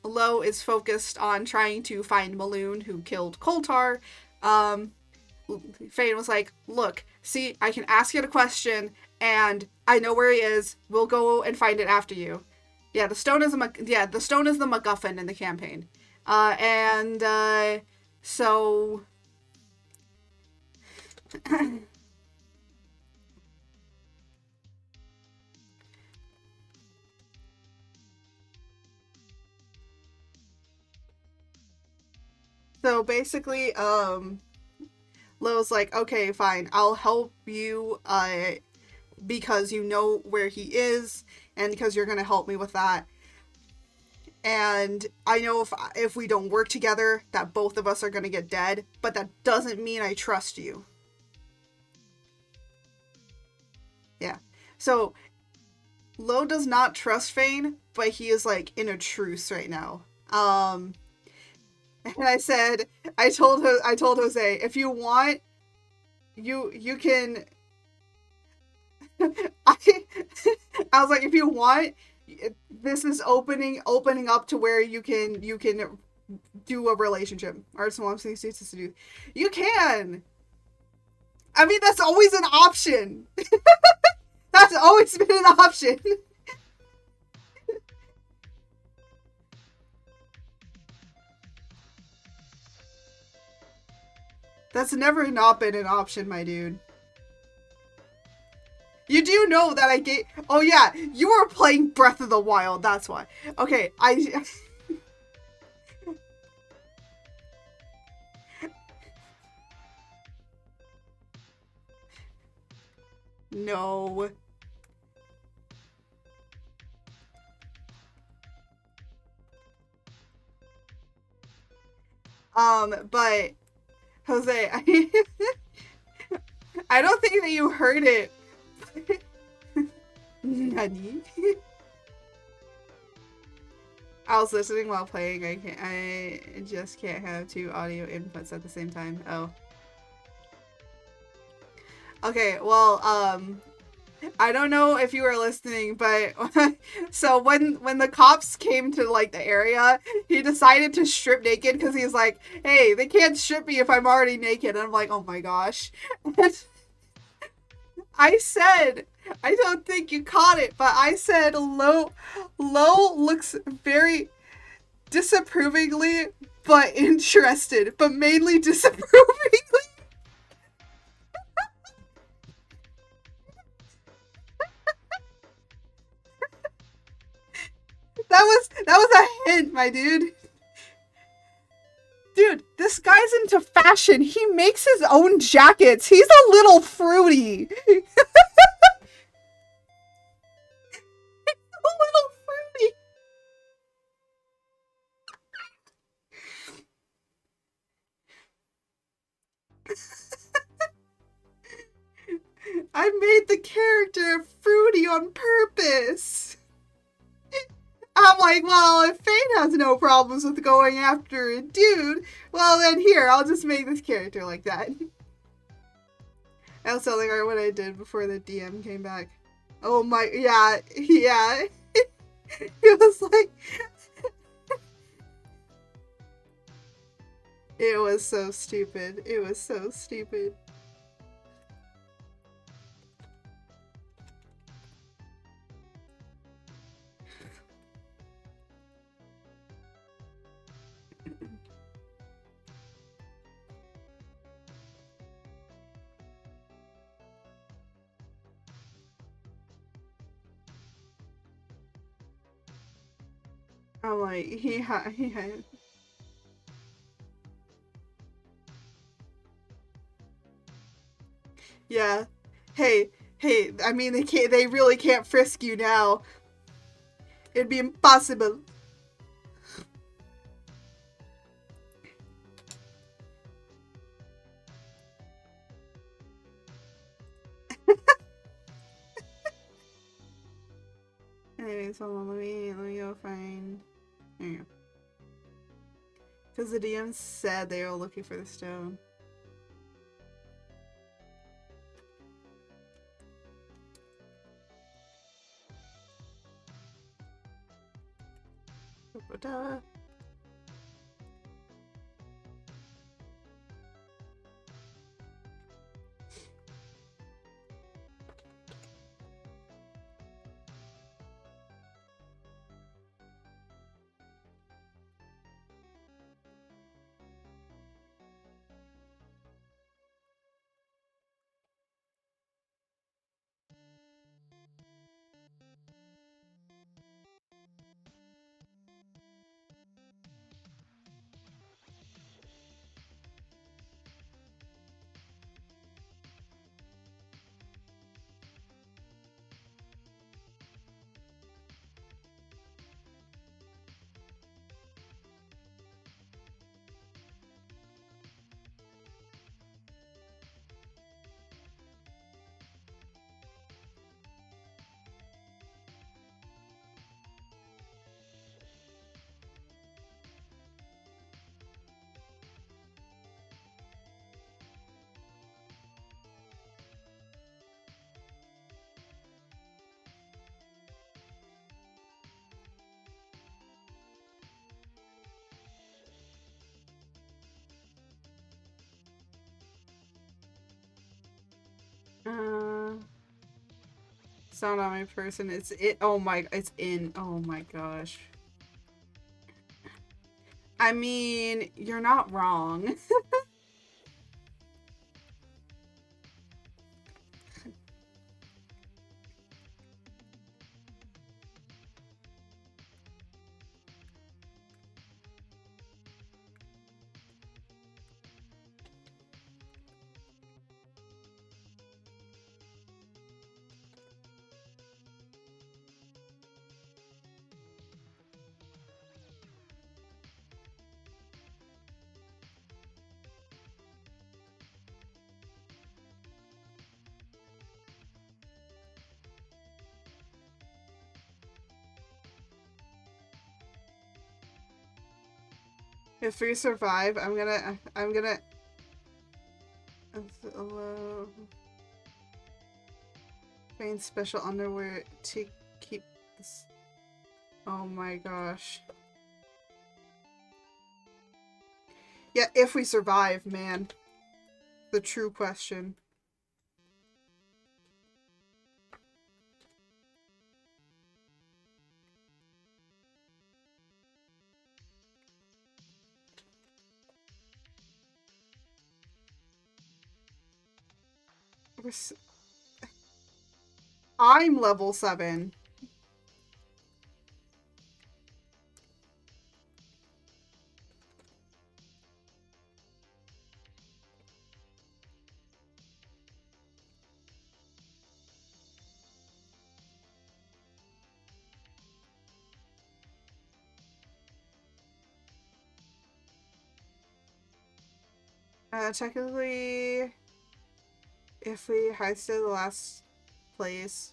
Lo is focused on trying to find Maloon, who killed Koltar, Fane was like, look, see, I can ask it a question, and I know where he is. We'll go and find it after you. Yeah, the stone is the MacGuffin in the campaign. So... So basically, Lo's like, okay, fine, I'll help you, because you know where he is, and because you're gonna help me with that. And I know if we don't work together, that both of us are gonna get dead, but that doesn't mean I trust you. Yeah. So, Lo does not trust Fane, but he is, like, in a truce right now. And I told Jose, if you want, you can. I was like, if you want, this is opening up to where you can do a relationship. Arts and wants things to do. You can. I mean, that's always an option. That's always been an option. That's never not been an option, my dude. You do know that I gave... Oh yeah, you were playing Breath of the Wild, that's why. Okay, No. But... Jose, I don't think that you heard it. Nani? I was listening while playing. I just can't have two audio inputs at the same time. Oh. Okay, well, I don't know if you were listening, but so when the cops came to, like, the area, he decided to strip naked because he's like, hey, they can't strip me if I'm already naked. And I'm like, oh my gosh. And I said, I don't think you caught it, but I said Lo looks very disapprovingly but interested, but mainly disapprovingly. That was a hint, my dude. Dude, this guy's into fashion. He makes his own jackets. He's a little fruity. He's a little fruity. I made the character fruity on purpose. I'm like, well, if Fane has no problems with going after a dude, well then here, I'll just make this character like that. I was telling her what I did before the DM came back. Oh my, yeah. It was like... It was so stupid. It was so stupid. I'm like, yeah. Hey, hey, I mean, they really can't frisk you now. It'd be impossible. Anyways, hold on, let me go find. There you go. Because the DM said they were looking for the stone. Da-da. It's not on my person. It's it. Oh my. It's in. Oh my gosh. I mean, you're not wrong. If we survive, I'm gonna. Find special underwear to keep this. Oh my gosh. Yeah, if we survive, man. The true question. I'm level 7. Technically, if we heisted the last place,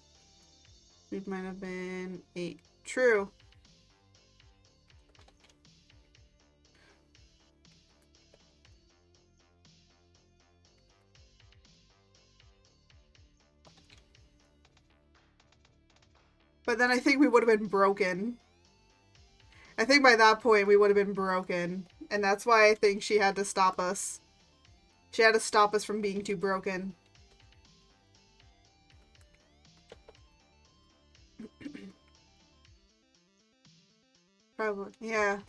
we might have been 8. True. But then I think we would have been broken. I think by that point we would have been broken. And that's why I think she had to stop us. She had to stop us from being too broken. Probably. Yeah.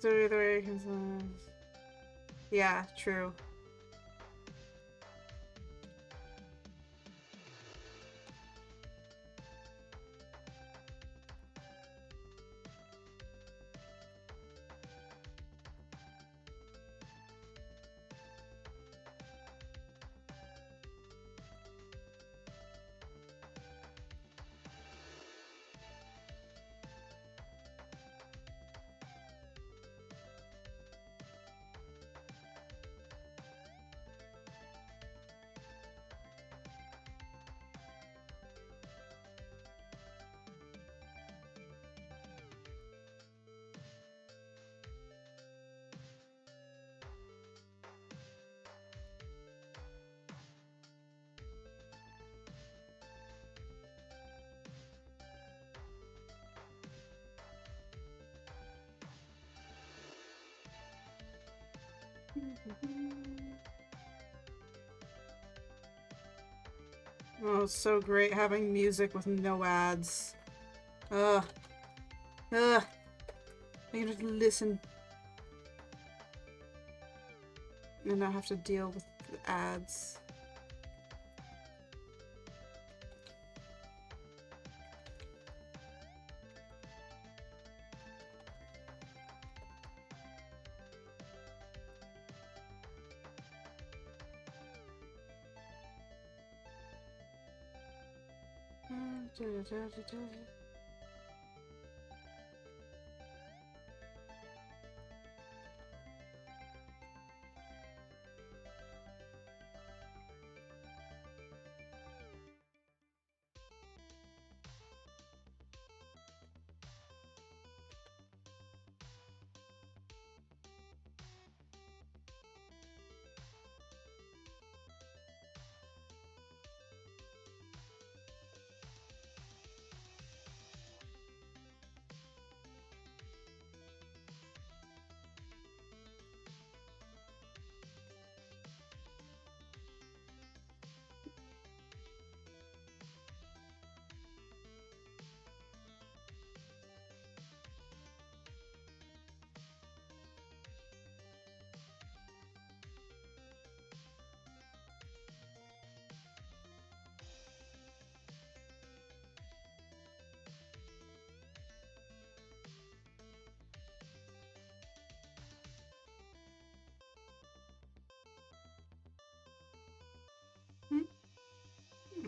literally the way it yeah, true. Oh, it's so great having music with no ads. Ugh. Ugh. I can just listen and not have to deal with the ads.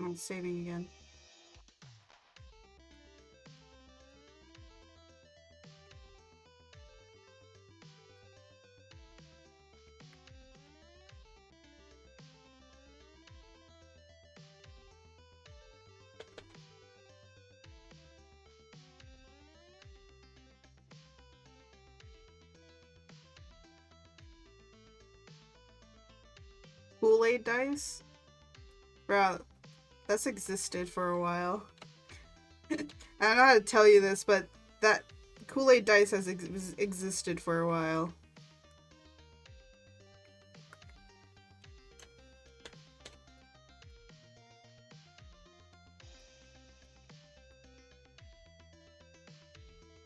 I'm saving again. Kool-Aid dice? Bro, that's existed for a while. I don't know how to tell you this, but that Kool-Aid dice has existed for a while.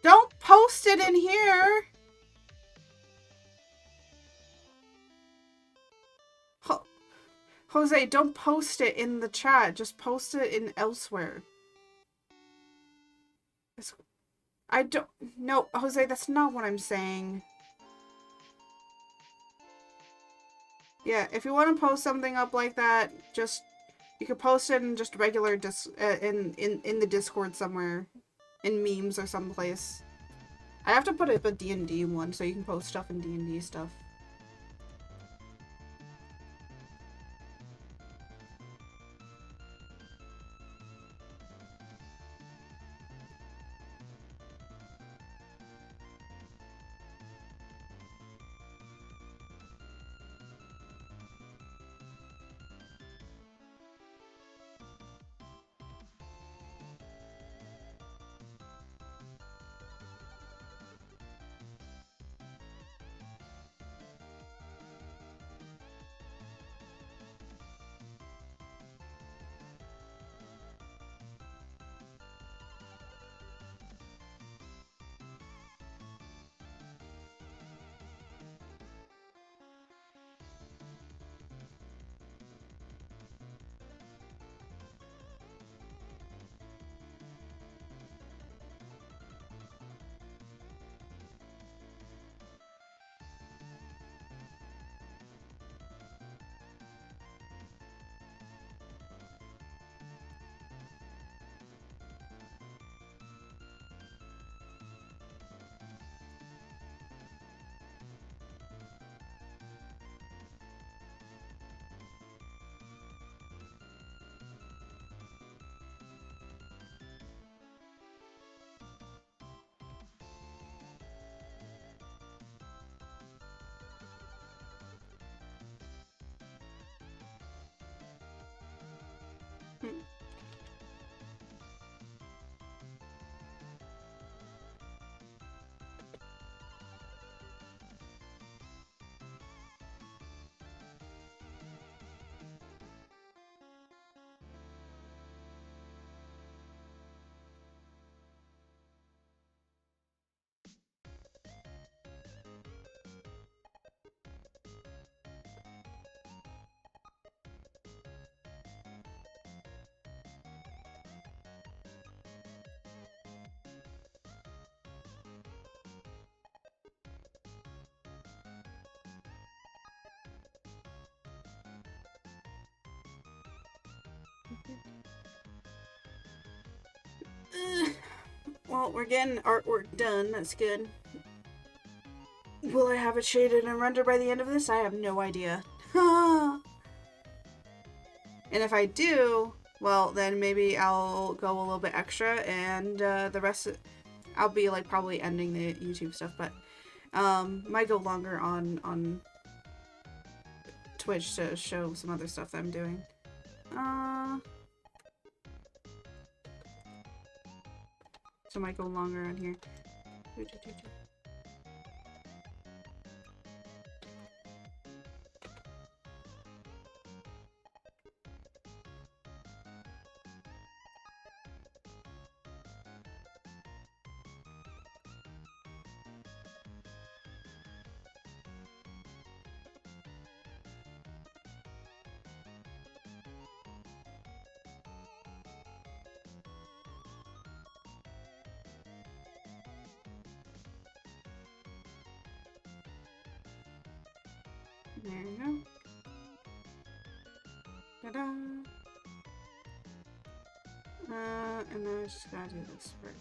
Don't post it in here! Jose, don't post it in the chat. Just post it in elsewhere. I don't... No, Jose, that's not what I'm saying. Yeah, if you want to post something up like that, just... You could post it in just regular in the Discord somewhere. In memes or someplace. I have to put up a D&D one so you can post stuff in D&D stuff. Well, we're getting artwork done. That's good. Will I have it shaded and rendered by the end of this? I have no idea. And if I do, well, then maybe I'll go a little bit extra, and the rest, I'll be like probably ending the YouTube stuff, but might go longer on Twitch to show some other stuff that I'm doing. So might go longer on here. There you go. Ta-da! And then I just gotta do this part.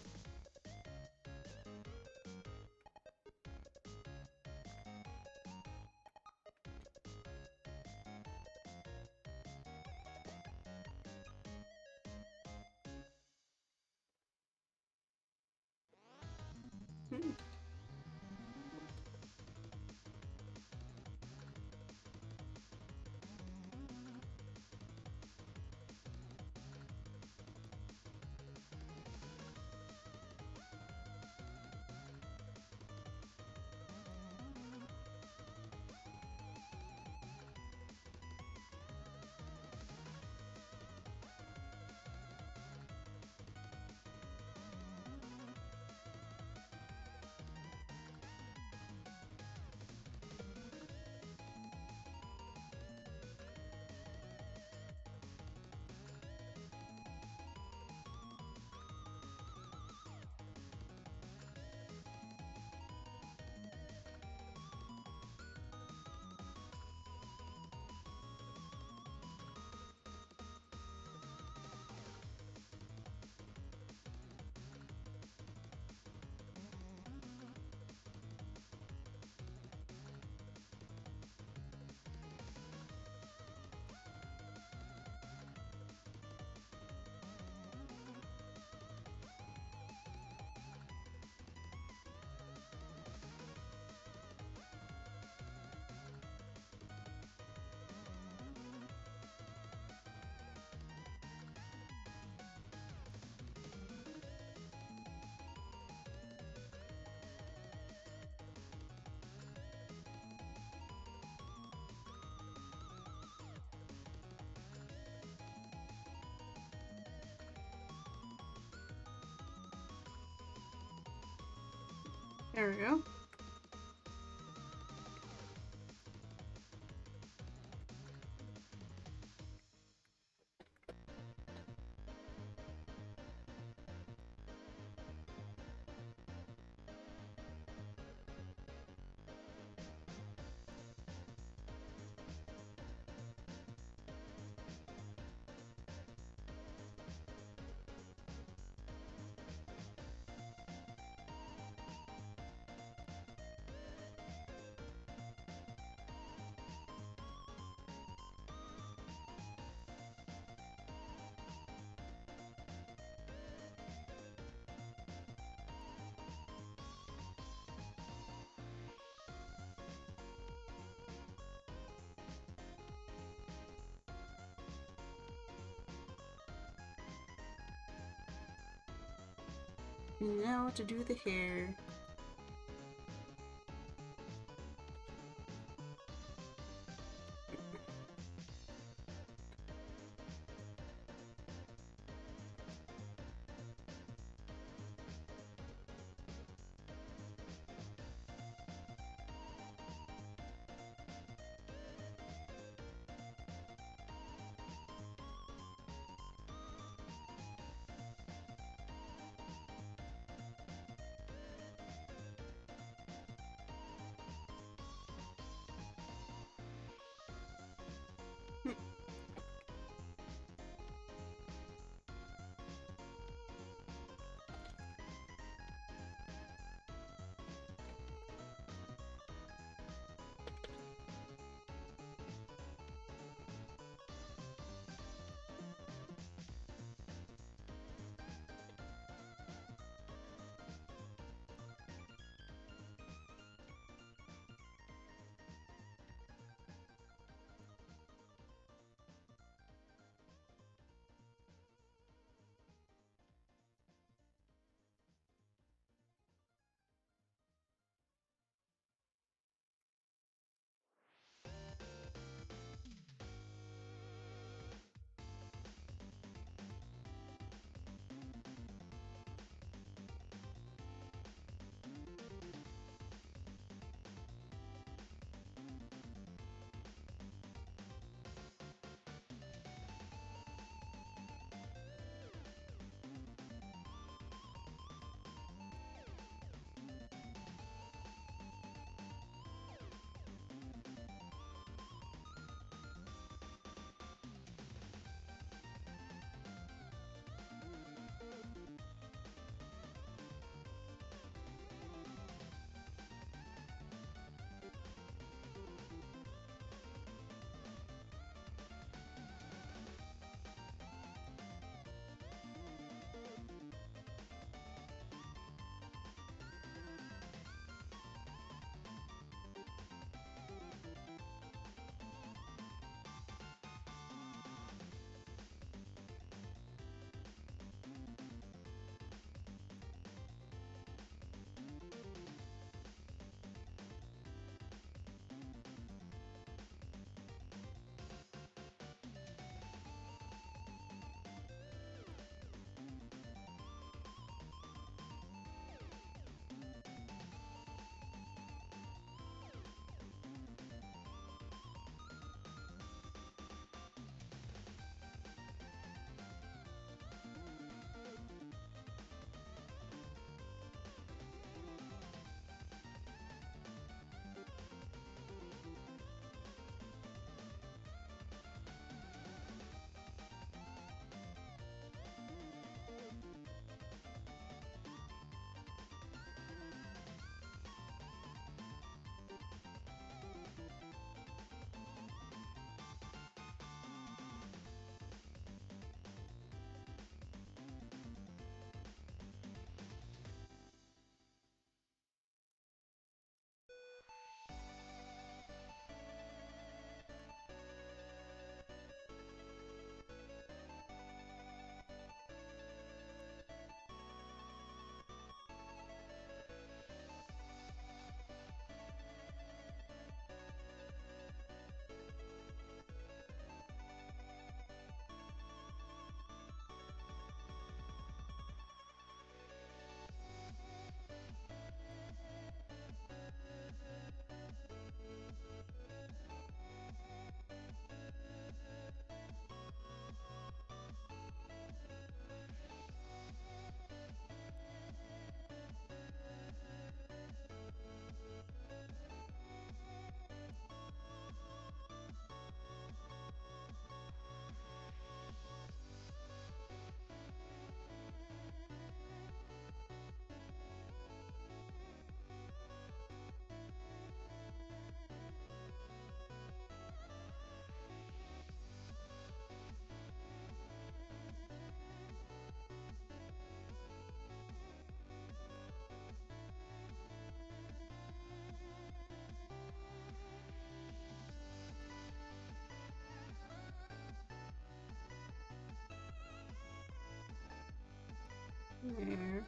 There we go. Now to do the hair. There.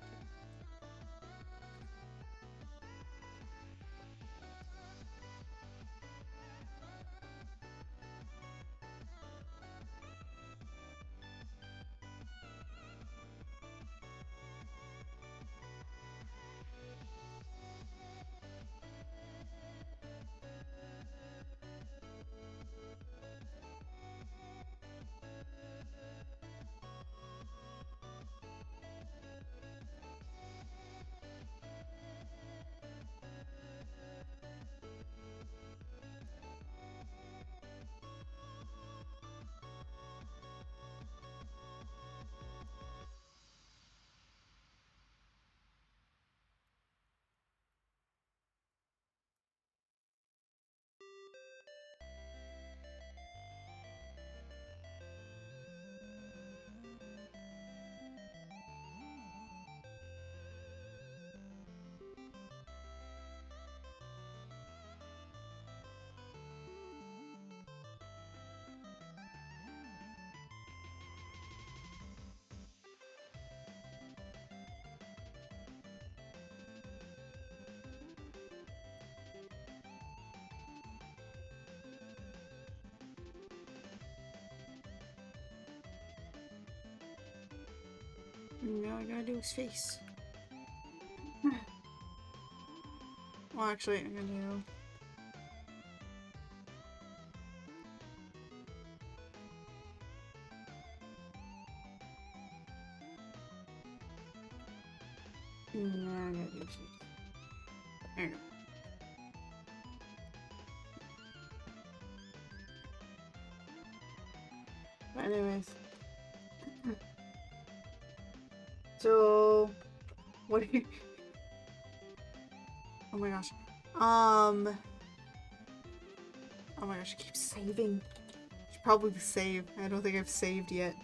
Now I gotta do his face. Well, actually, I'm gonna do. Now I gotta do his face. There you go. But anyways. So, what do you... Oh my gosh. Oh my gosh, I keep saving. Should probably save. I don't think I've saved yet.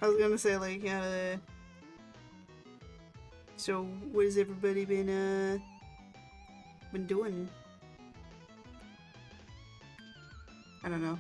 I was gonna say, like, so what has everybody been doing? I don't know.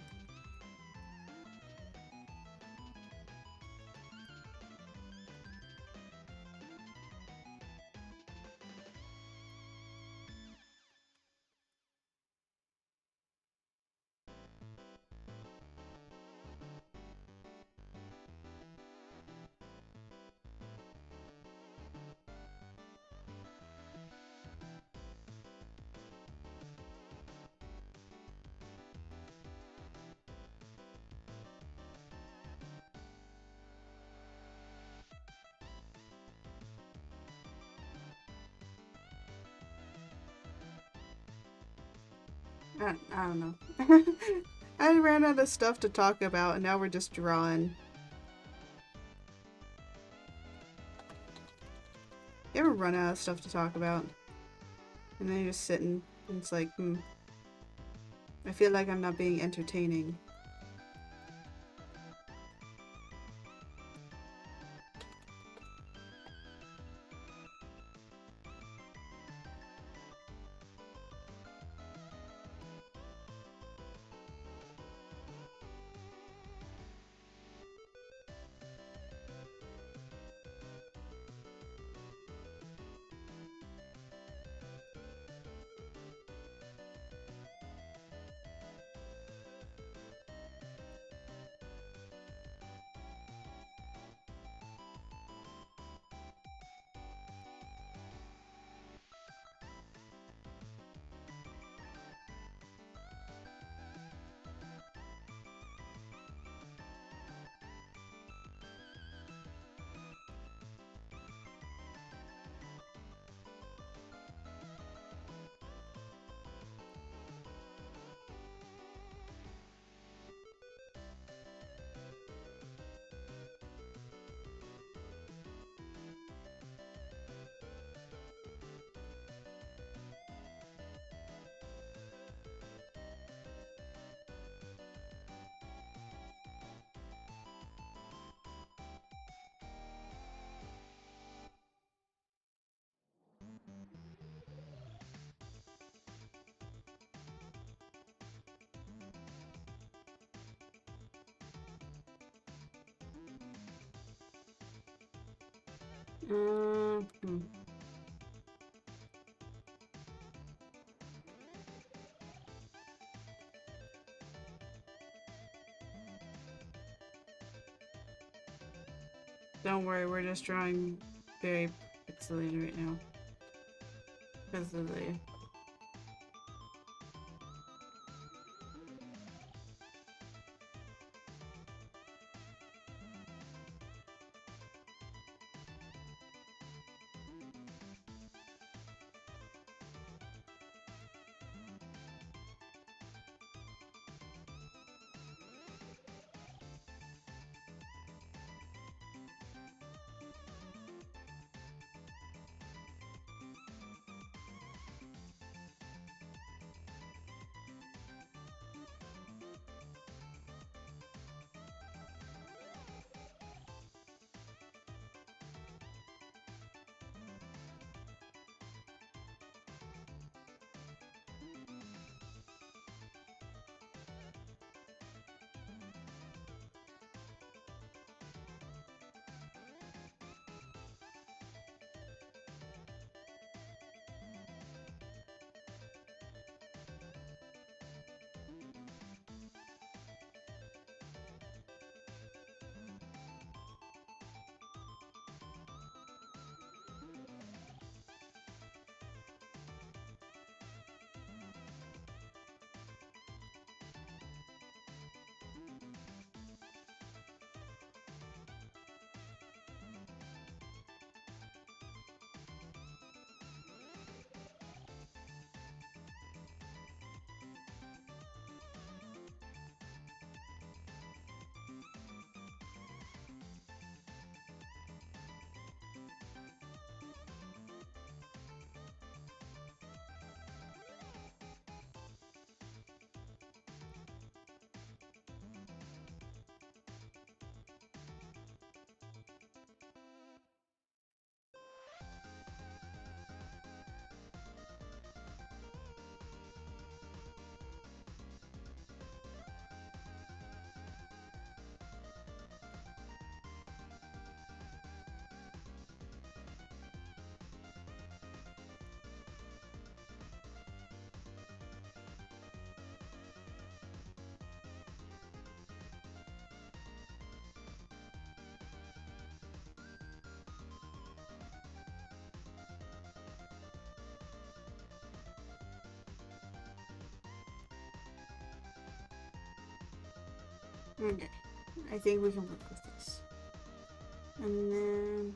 I don't know. I ran out of stuff to talk about, and now we're just drawing. You ever run out of stuff to talk about? And then you're just sitting, and it's like, I feel like I'm not being entertaining. Hmm. Don't worry, we're just drawing very pixelated right now. Because of the... Okay. I think we can work with this. And then...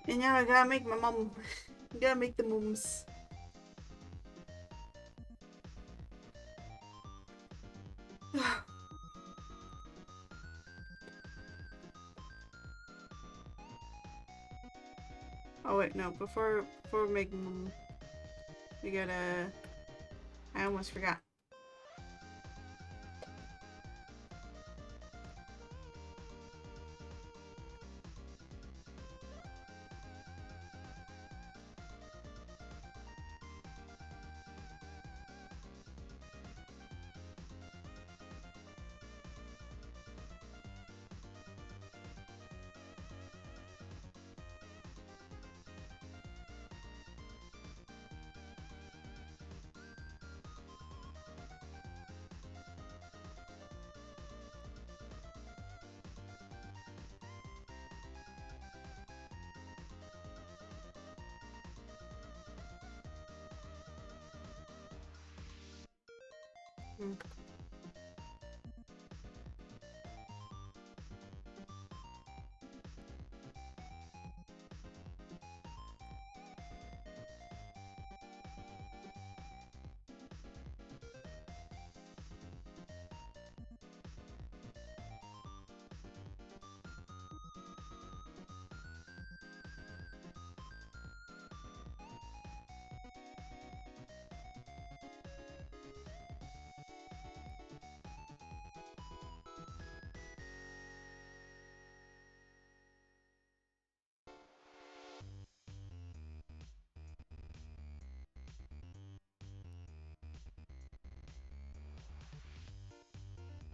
And now I gotta make my mom. I gotta make the mums. Oh wait, no. Before we make mum, we gotta... I almost forgot. Mm.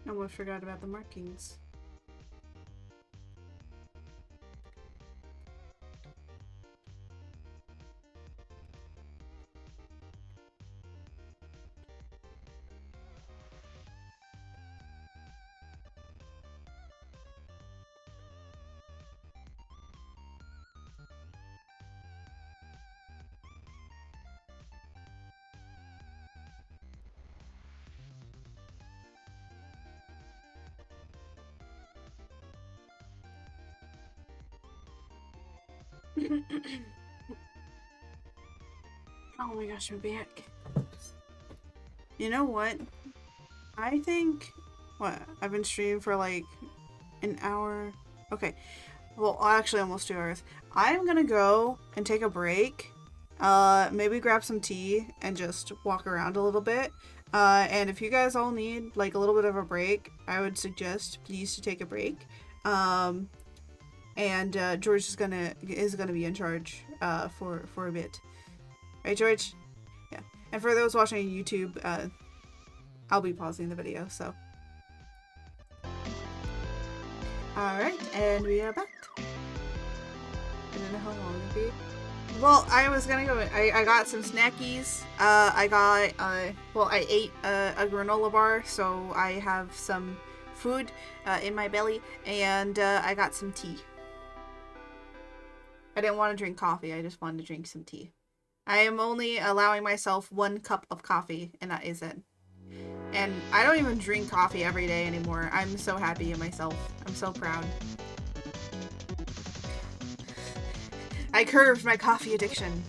Almost forgot about the markings. Oh my gosh, I'm back. You know what? I think... What? I've been streaming for like an hour. Okay. Well, actually almost 2 hours. I'm gonna go and take a break. Maybe grab some tea and just walk around a little bit. And if you guys all need like a little bit of a break, I would suggest please to take a break. And George is gonna be in charge for a bit. Right, George? Yeah. And for those watching on YouTube, I'll be pausing the video, so. Alright, and we are back. I don't know how long it'll be. Well, I was gonna go, I got some snackies. I ate a granola bar, so I have some food in my belly, and I got some tea. I didn't want to drink coffee, I just wanted to drink some tea. I am only allowing myself 1 cup of coffee, and that is it. And I don't even drink coffee every day anymore. I'm so happy in myself. I'm so proud. I curbed my coffee addiction.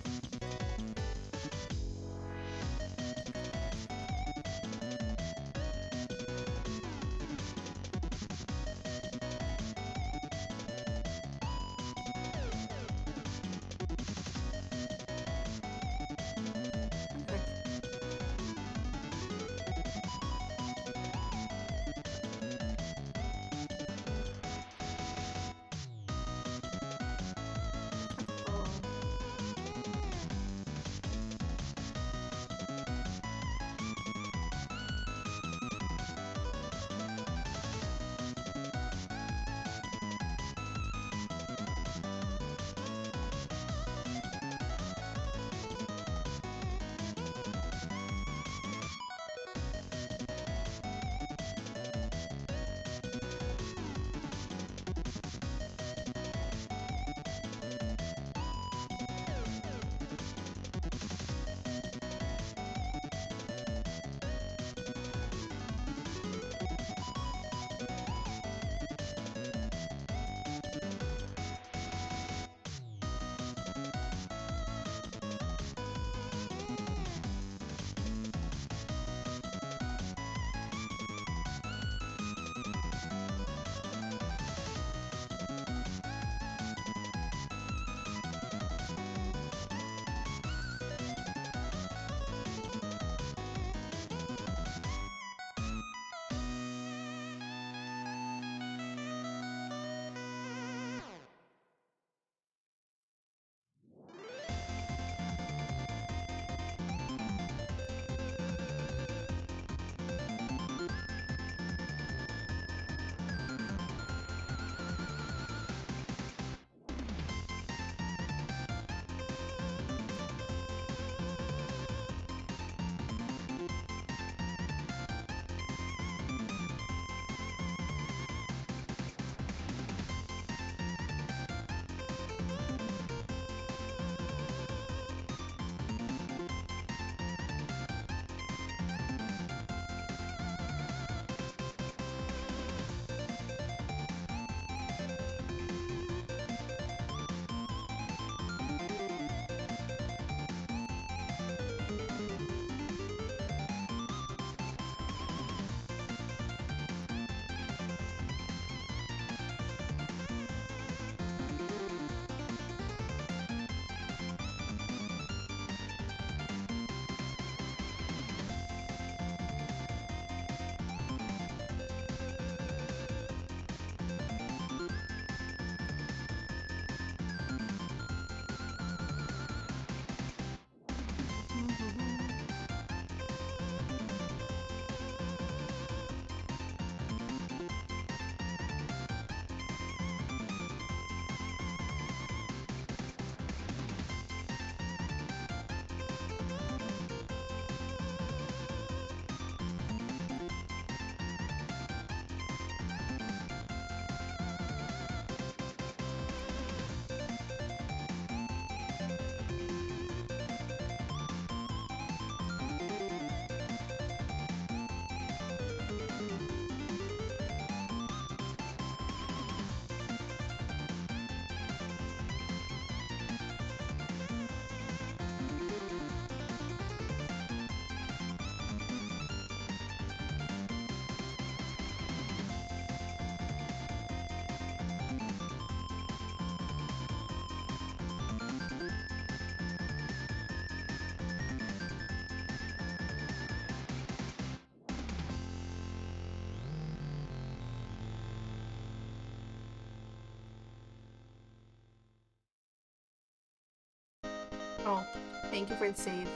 Oh, thank you for the save.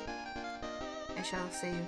I shall save.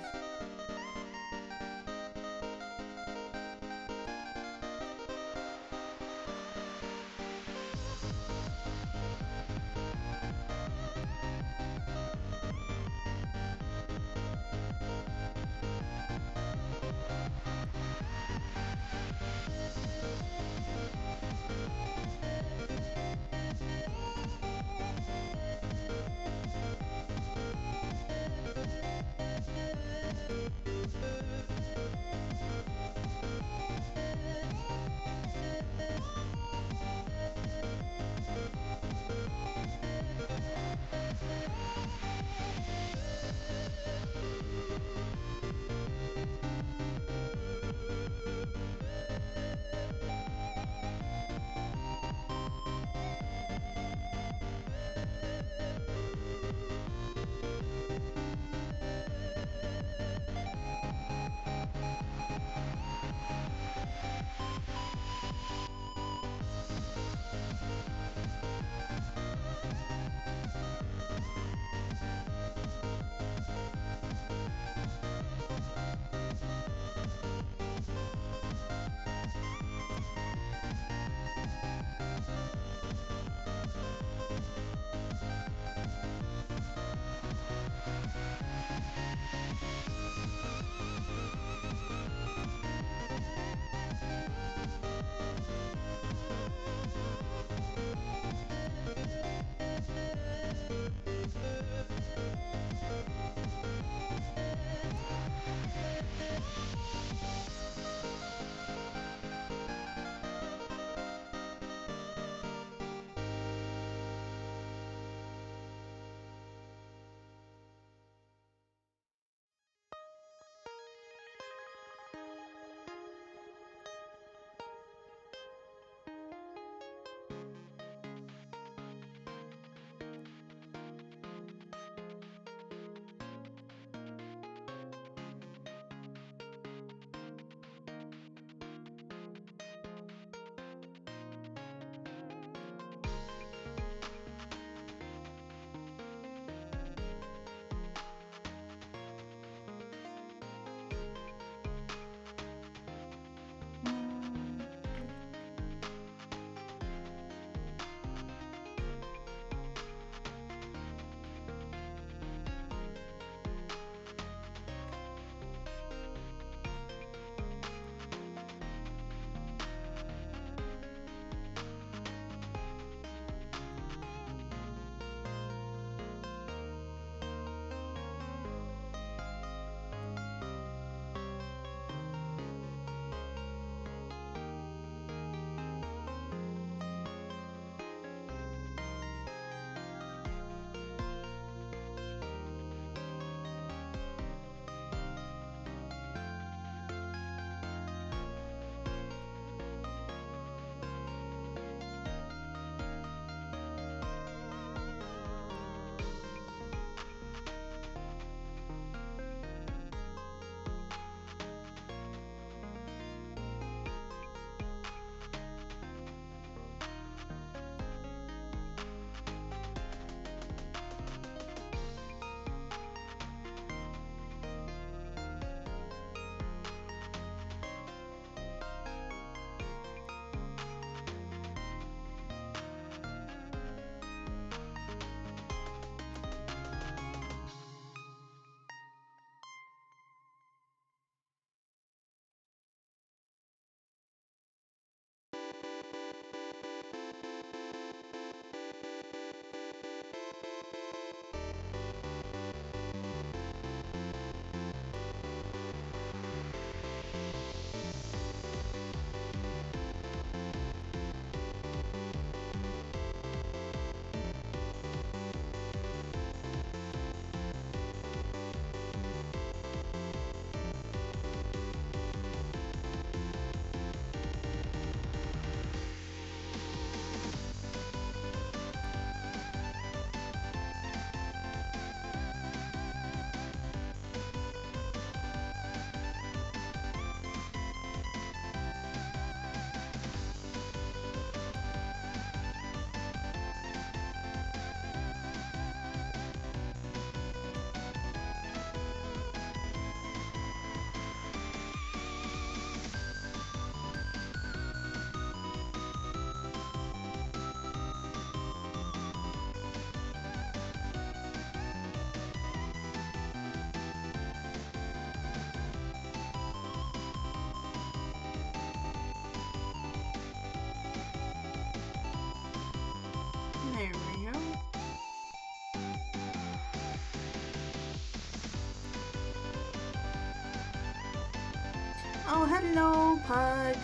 Oh, hello, Pug.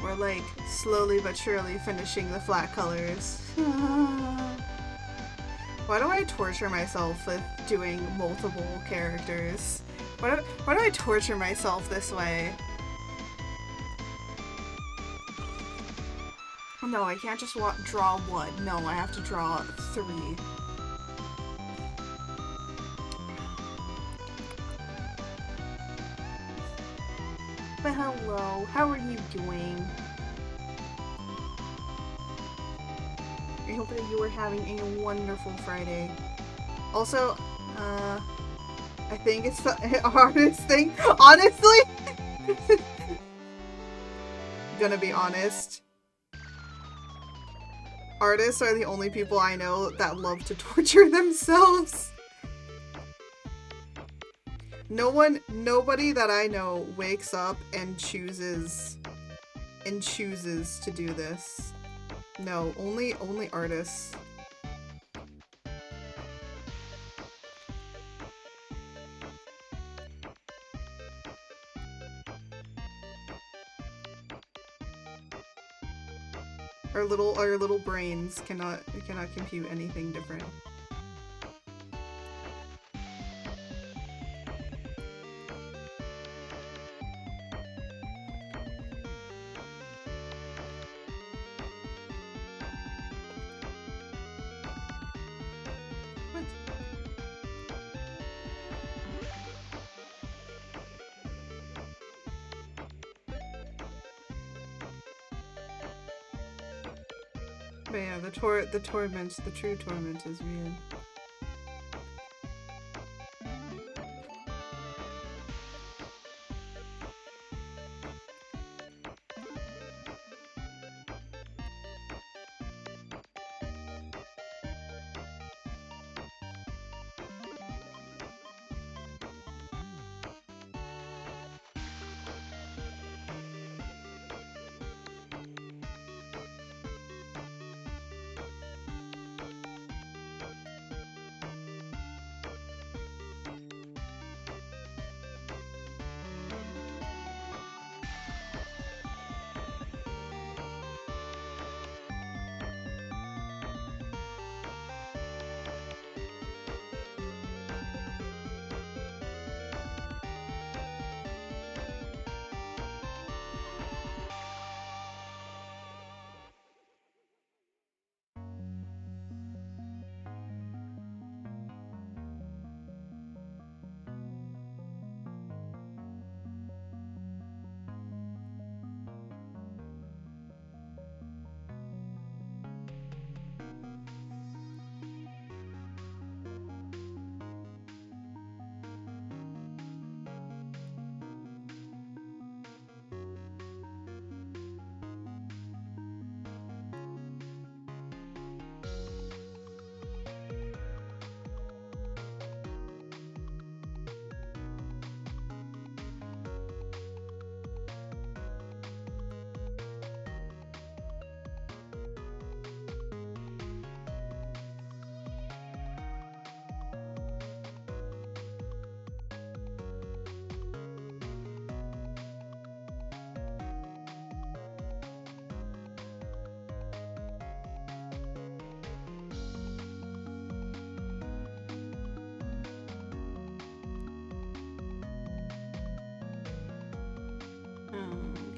We're like slowly but surely finishing the flat colors. Why do I torture myself with doing multiple characters? Why do I torture myself this way? No, I can't just draw one. No, I have to draw 3. But hello, how are you doing? I hope that you are having a wonderful Friday. Also, I think it's the hardest thing. Honestly, gonna be honest. Artists are the only people I know that love to torture themselves. Nobody that I know wakes up and chooses to do this. No, only artists. Our little brains cannot compute anything different. But yeah, the true torment is weird.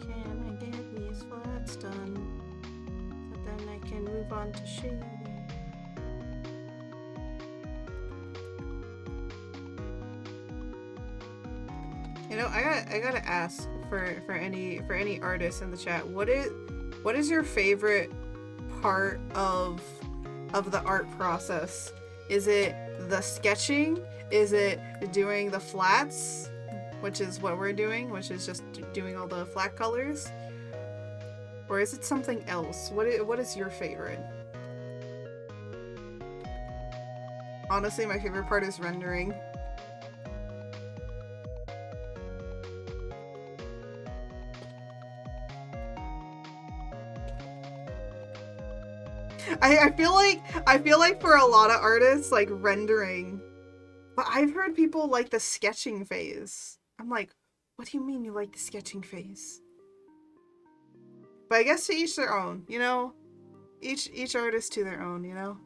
Can I get these flats done? So then I can move on to shading. You know, I gotta ask for any artists in the chat, what is your favorite part of the art process? Is it the sketching? Is it doing the flats, which is what we're doing, which is just doing all the flat colors? Or is it something else? What is your favorite? Honestly, my favorite part is rendering. I feel like for a lot of artists, like rendering. But I've heard people like the sketching phase. I'm like, what do you mean you like the sketching phase? But I guess to each their own, you know? Each artist to their own, you know?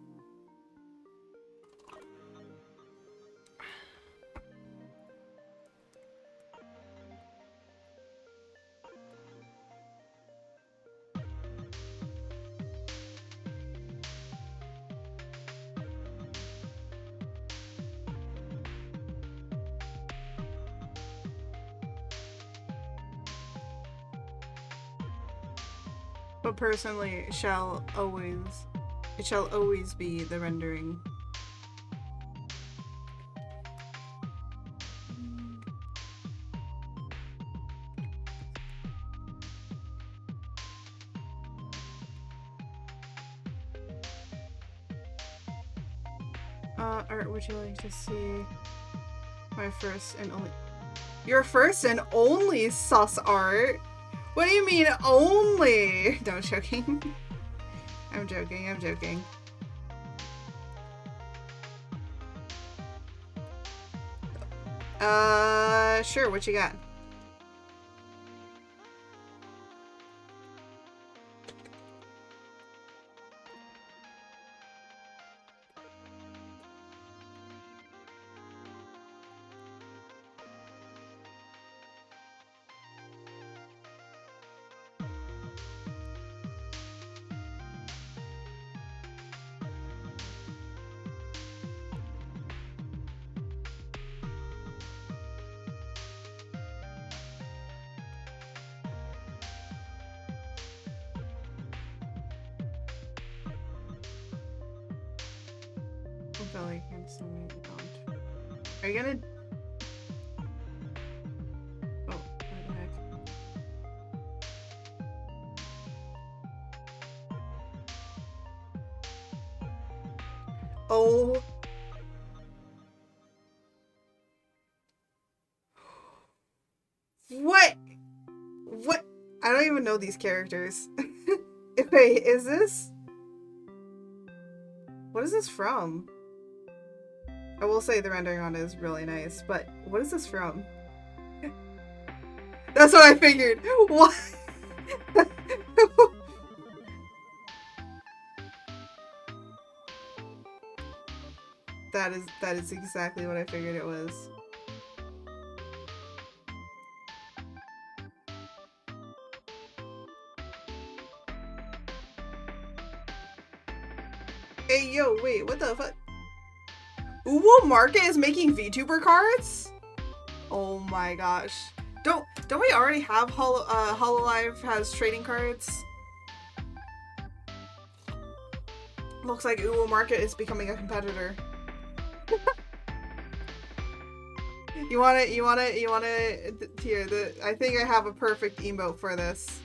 But personally, it shall always be the rendering. Art, would you like to see my first and only... Your first and only sus art? What do you mean, only? No, I'm joking. I'm joking. Sure, what you got? Are you gonna... Oh, what the heck? Oh. What? What? I don't even know these characters. Wait, is this? What is this from? I will say the rendering on it is really nice, but what is this from? That's what I figured. What? That is exactly what I figured it was. Hey yo, wait, what the fuck? Uwu Market is making VTuber cards? Oh my gosh. Don't we already have Hololive has trading cards? Looks like Uwu Market is becoming a competitor. You want it here, I think I have a perfect emote for this.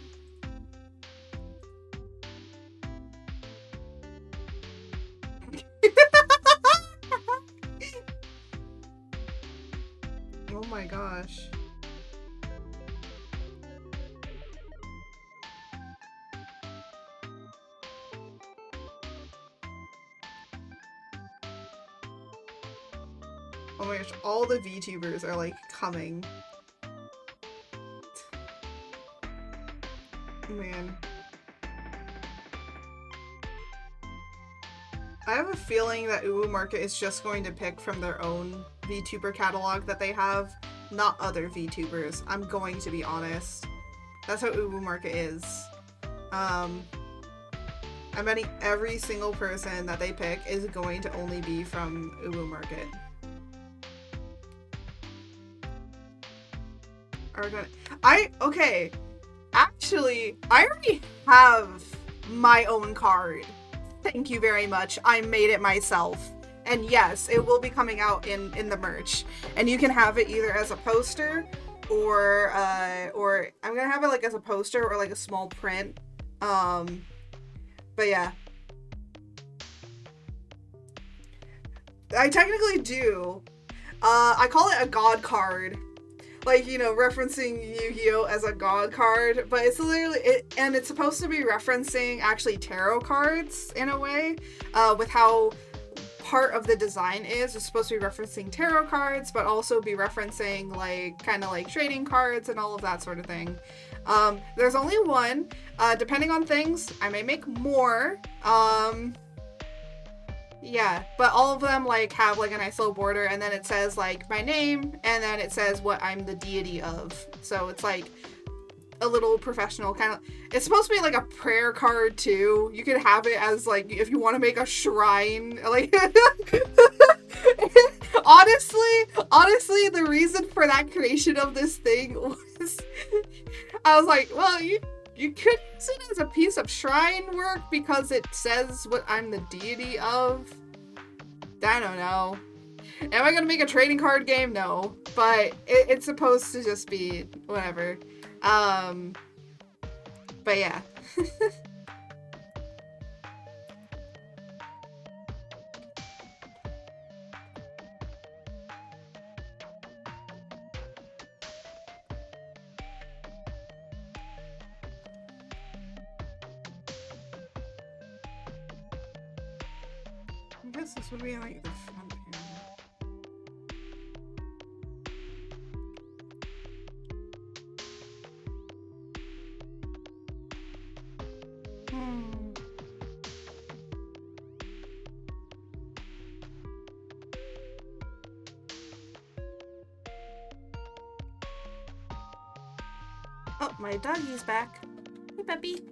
Oh my gosh. Oh my gosh, all the VTubers are like coming. Man. I have a feeling that Uwu Market is just going to pick from their own VTuber catalog that they have, not other VTubers. I'm going to be honest. That's how Uwu Market is. I'm betting every single person that they pick is going to only be from Uwu Market. Okay. Actually, I already have my own card. Thank you very much. I made it myself. And yes, it will be coming out in the merch. And you can have it either as a poster or I'm gonna have it like as a poster or like a small print. But yeah. I technically do. I call it a god card. Like, you know, referencing Yu-Gi-Oh! As a god card, but it's literally, and it's supposed to be referencing actually tarot cards in a way, with how part of the design is. It's supposed to be referencing tarot cards, but also be referencing like kind of like trading cards and all of that sort of thing. There's only one. Depending on things, I may make more. Yeah, but all of them like have like a nice little border, and then it says like my name, and then it says what I'm the deity of. So it's like a little professional kind of. It's supposed to be like a prayer card too. You could have it as like if you want to make a shrine, like. honestly, the reason for that creation of this thing was, I was like, well, you could use it as a piece of shrine work because it says what I'm the deity of. I don't know. Am I gonna make a trading card game? No, but it's supposed to just be whatever. But yeah. I guess this would be like the front panel. Oh, my doggy's back. Hey, puppy.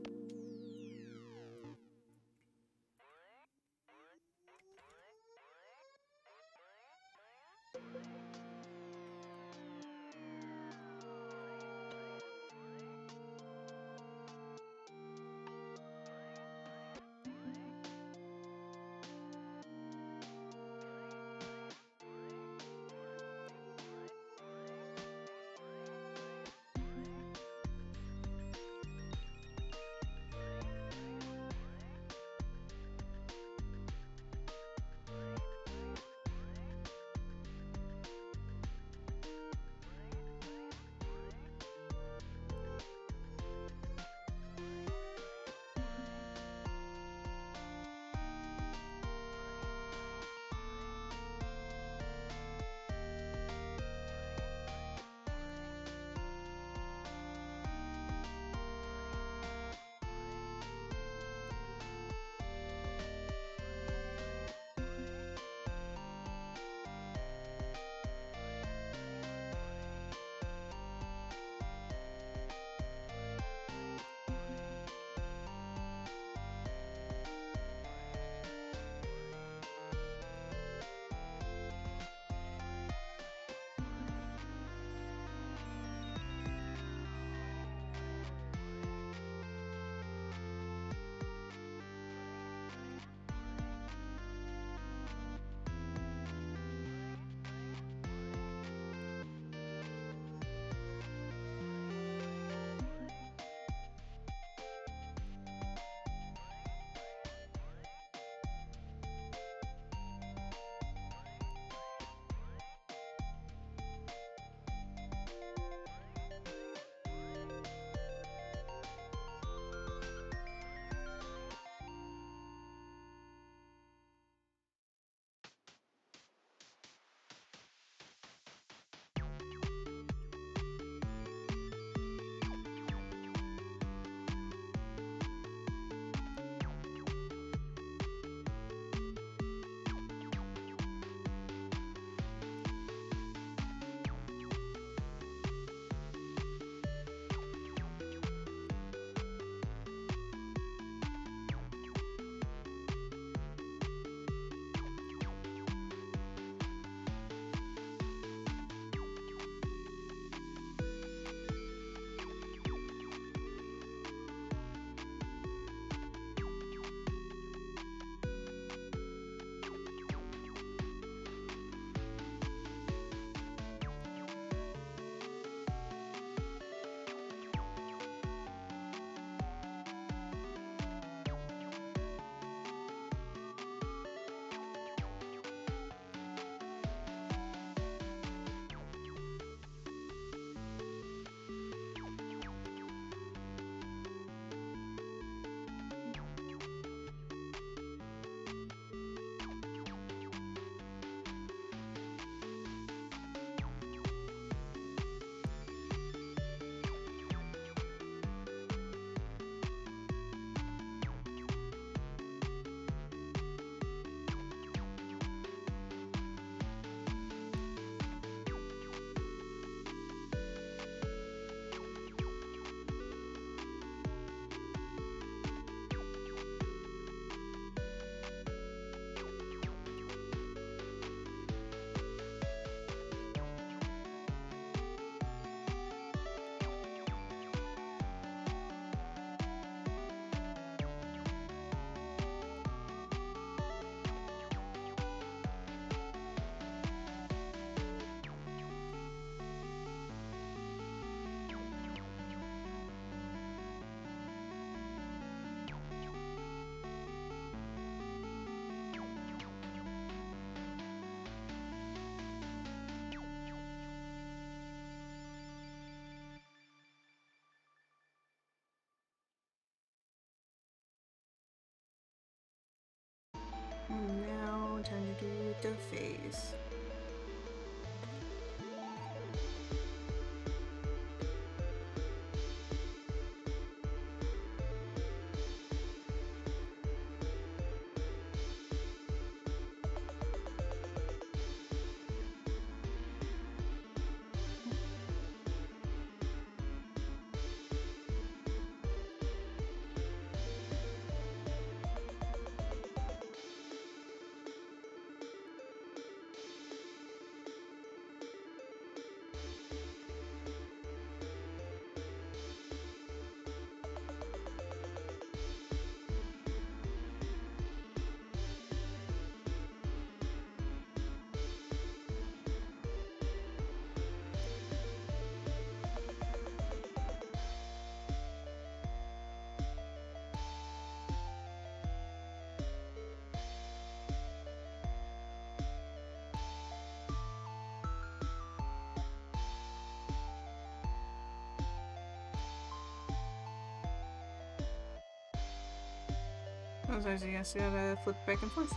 Sometimes you just gotta flip back and forth.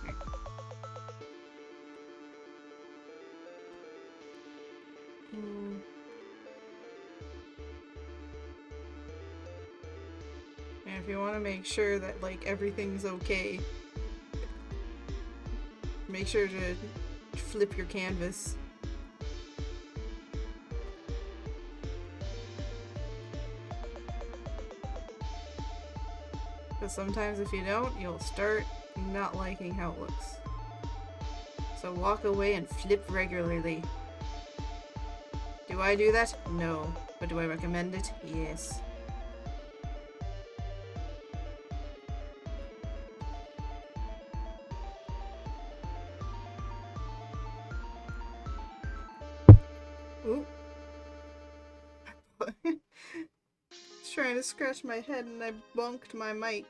Right. And if you want to make sure that like everything's okay, make sure to flip your canvas. Because sometimes if you don't, you'll start not liking how it looks. So walk away and flip regularly. Do I do that? No. But do I recommend it? Yes. Ooh. Trying to scratch my head and I bonked my mic.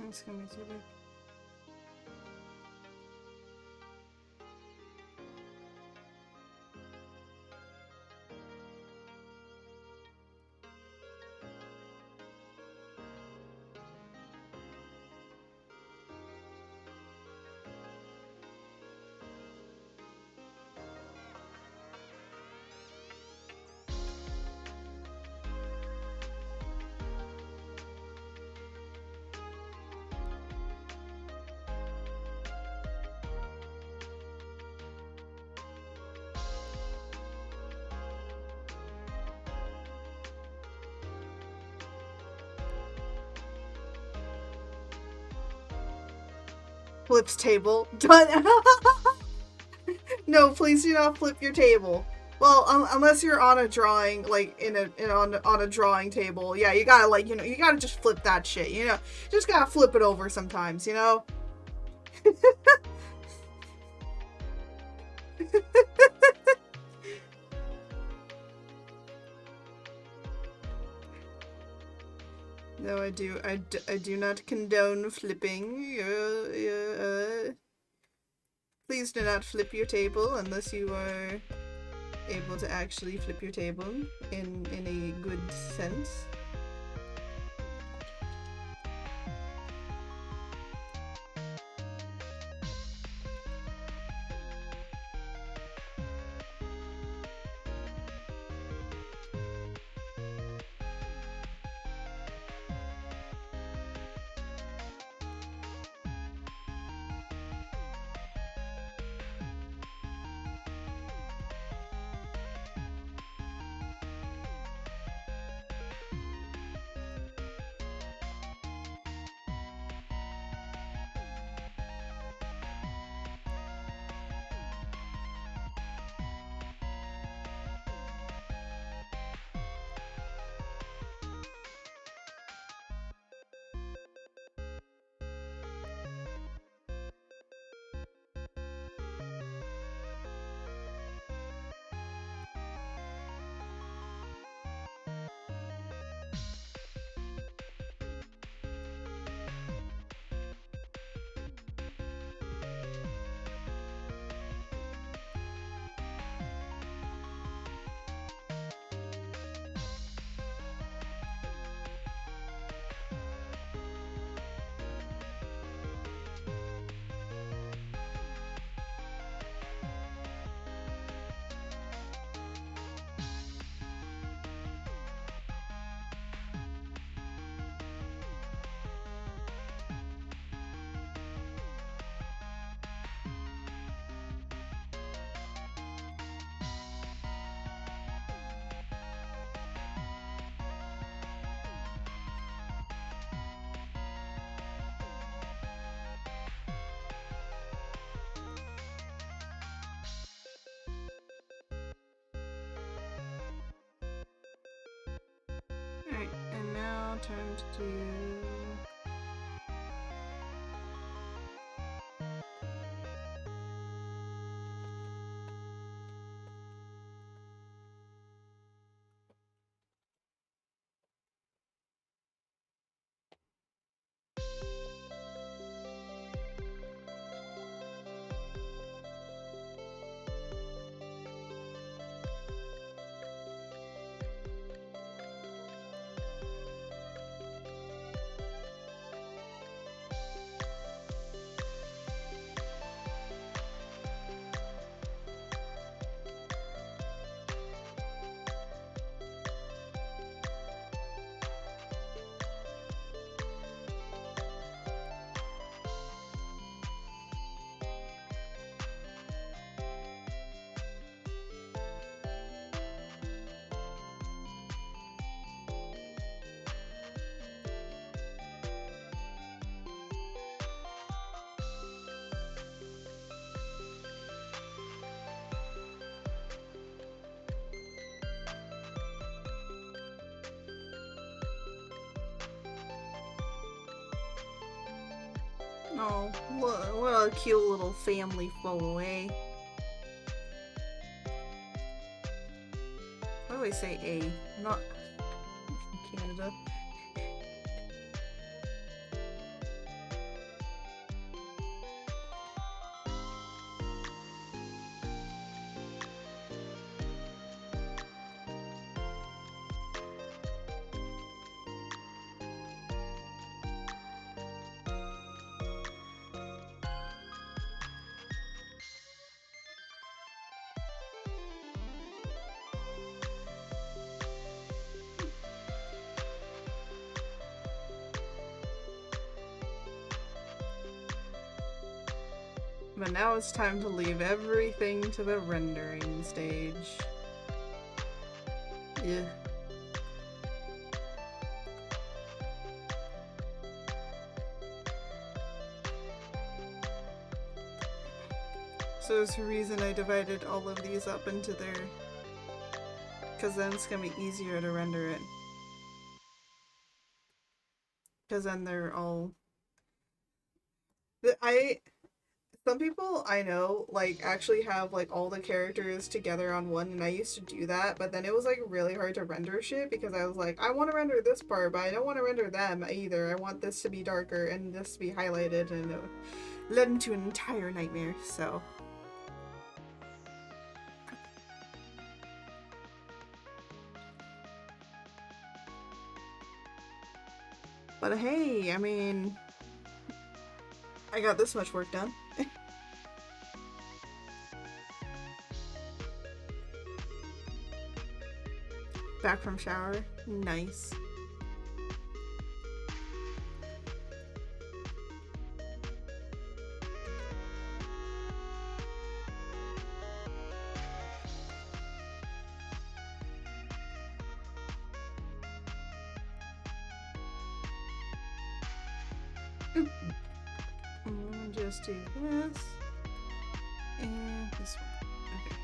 It's gonna be too big. Flips table. Done. No, please do not flip your table. Well, unless you're on a drawing, like on a drawing table, yeah, you gotta like you gotta just flip that shit. Just gotta flip it over sometimes. No, I do not condone flipping. Please do not flip your table unless you are able to actually flip your table in a good sense. time to do... Oh, what a cute little family photo, eh? Why do I say A? Not from Canada. But now it's time to leave everything to the rendering stage. Yeah. So there's a reason I divided all of these up into their... because then it's gonna be easier to render it. Because then they're all... Some people I know, like, actually have, like, all the characters together on one, and I used to do that, but then it was, like, really hard to render shit, because I was like, I want to render this part, but I don't want to render them either. I want this to be darker, and this to be highlighted, and it led into an entire nightmare, so... But hey, I mean... I got this much work done. Back from shower. Nice. Just do this and this one. Okay.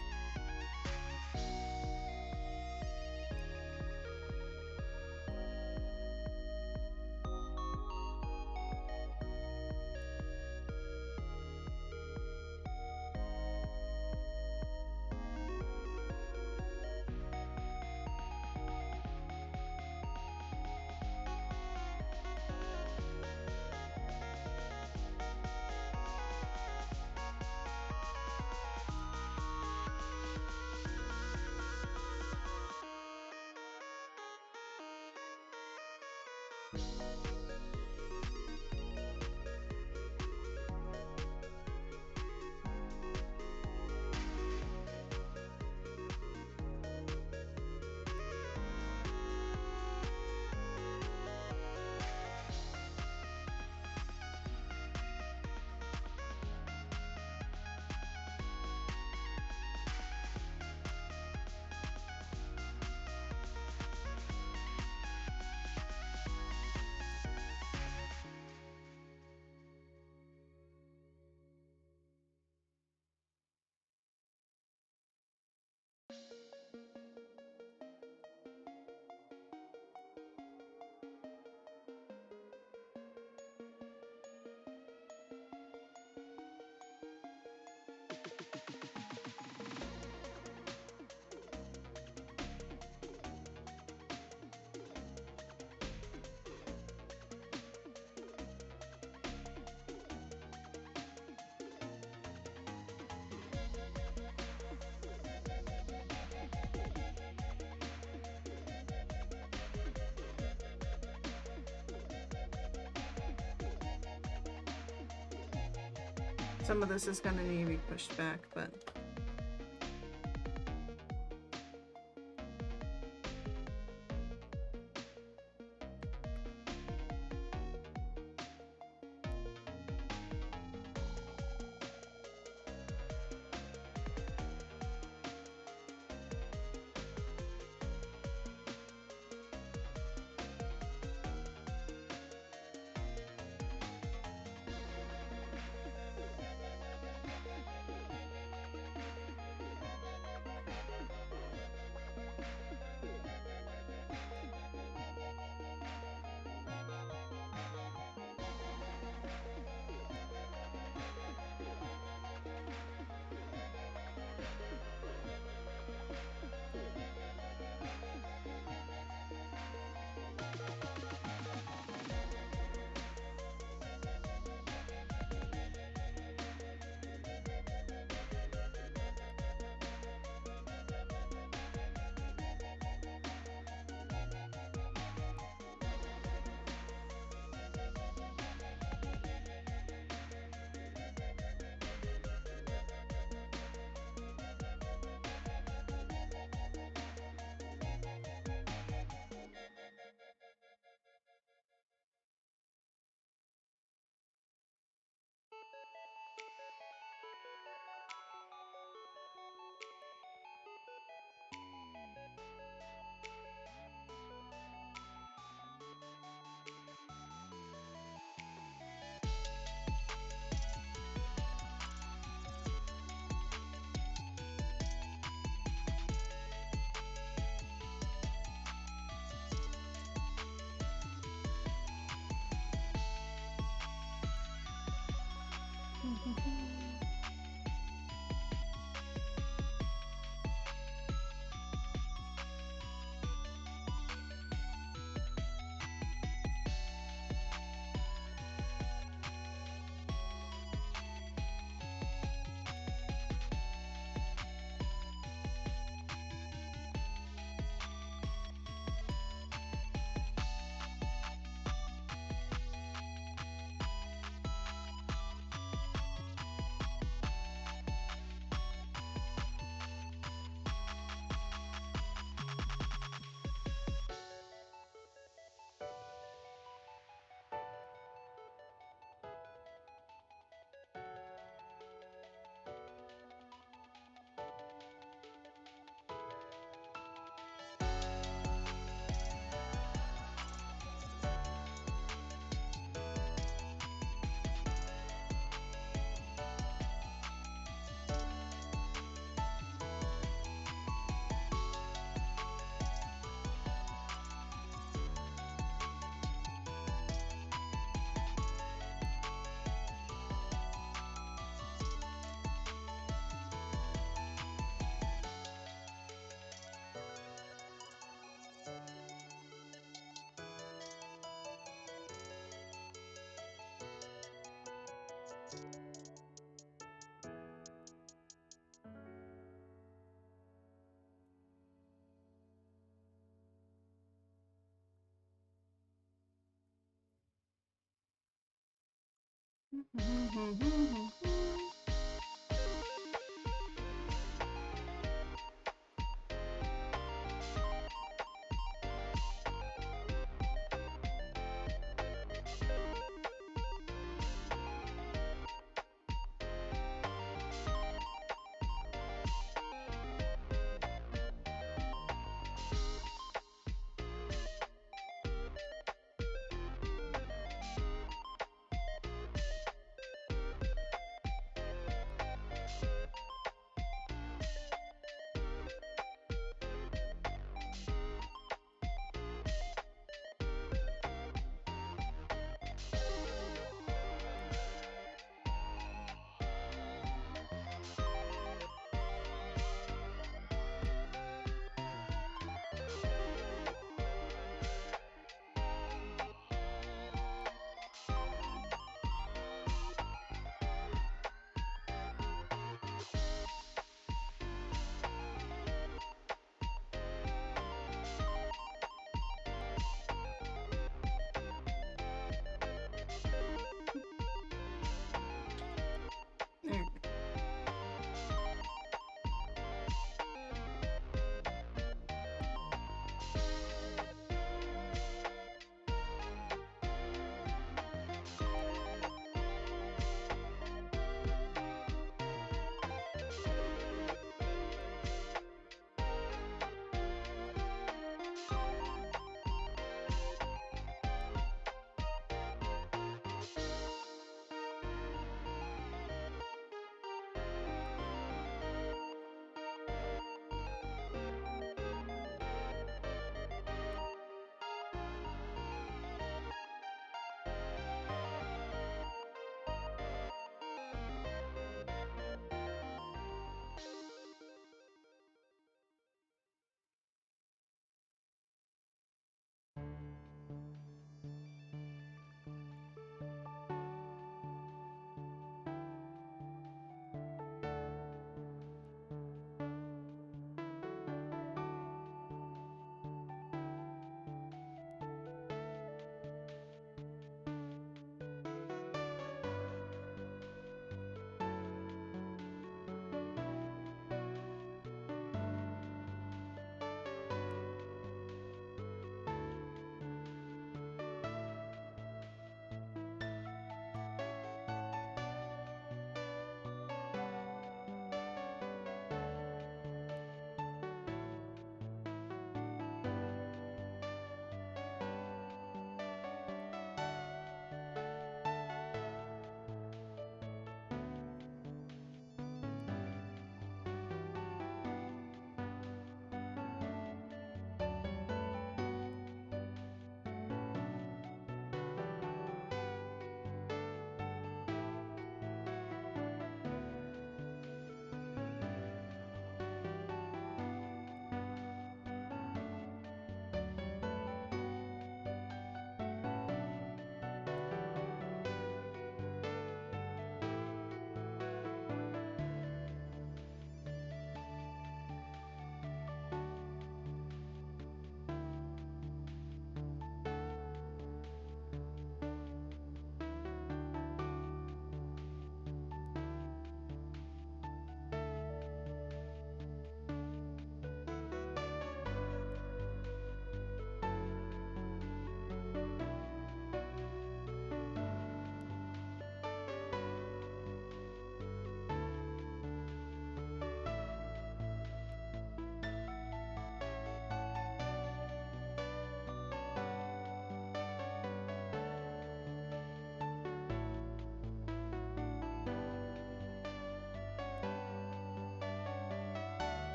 Some of this is gonna need to be pushed back, but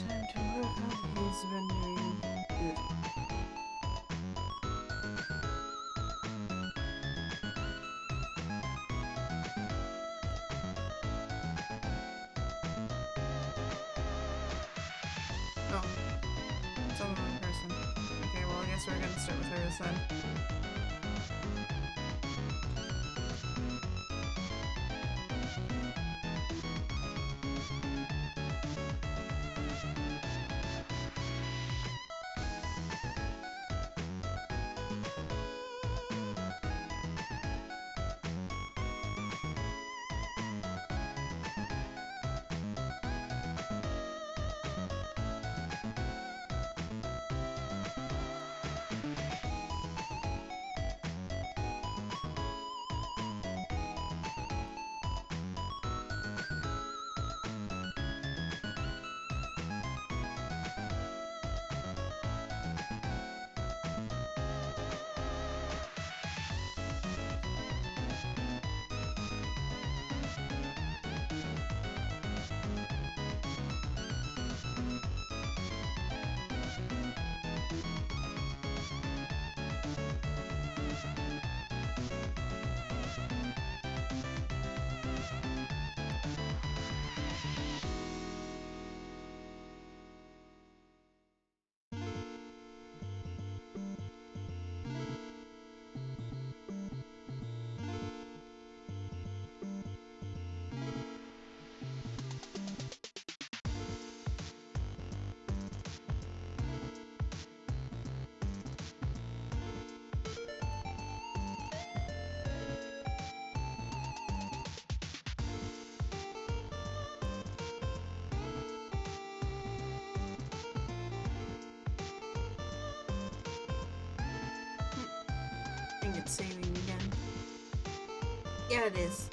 time to work on his rendering. Ugh. Oh, it's on the wrong person. Okay, well, I guess we're gonna start with hers then. I think it's saving again. Yeah, it is.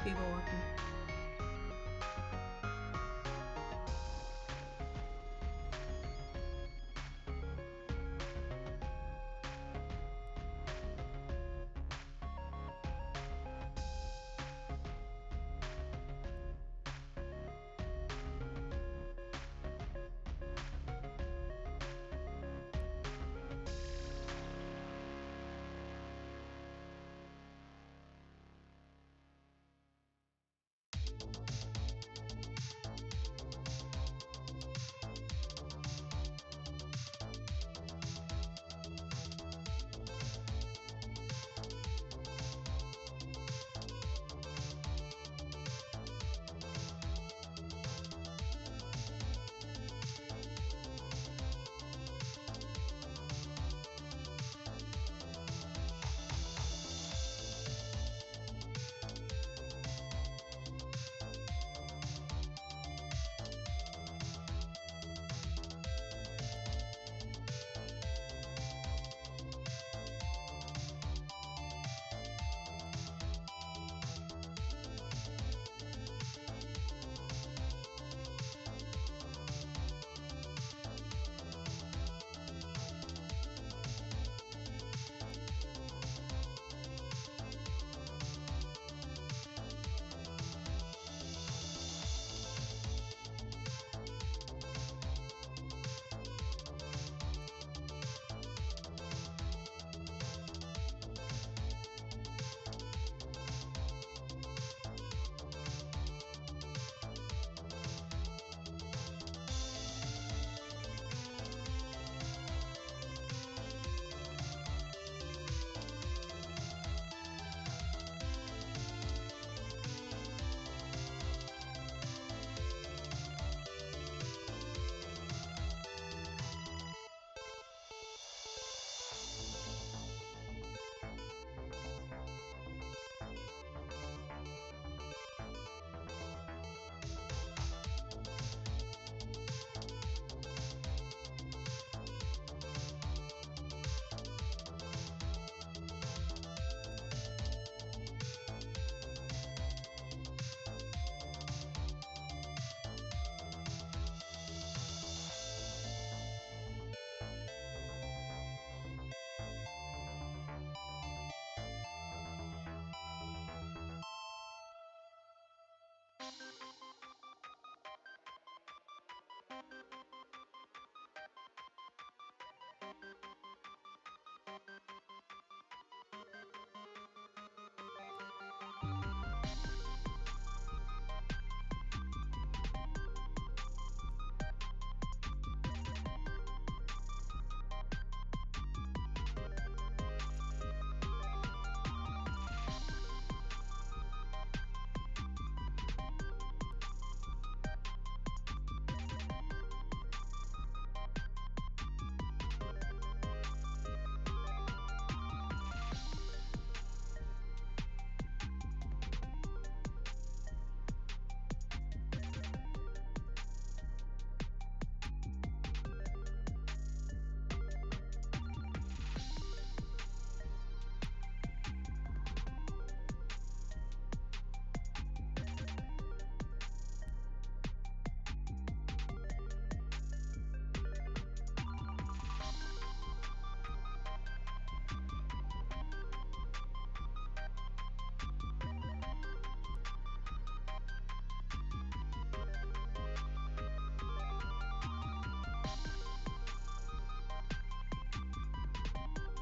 People walking.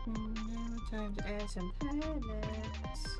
Now time to add some highlights.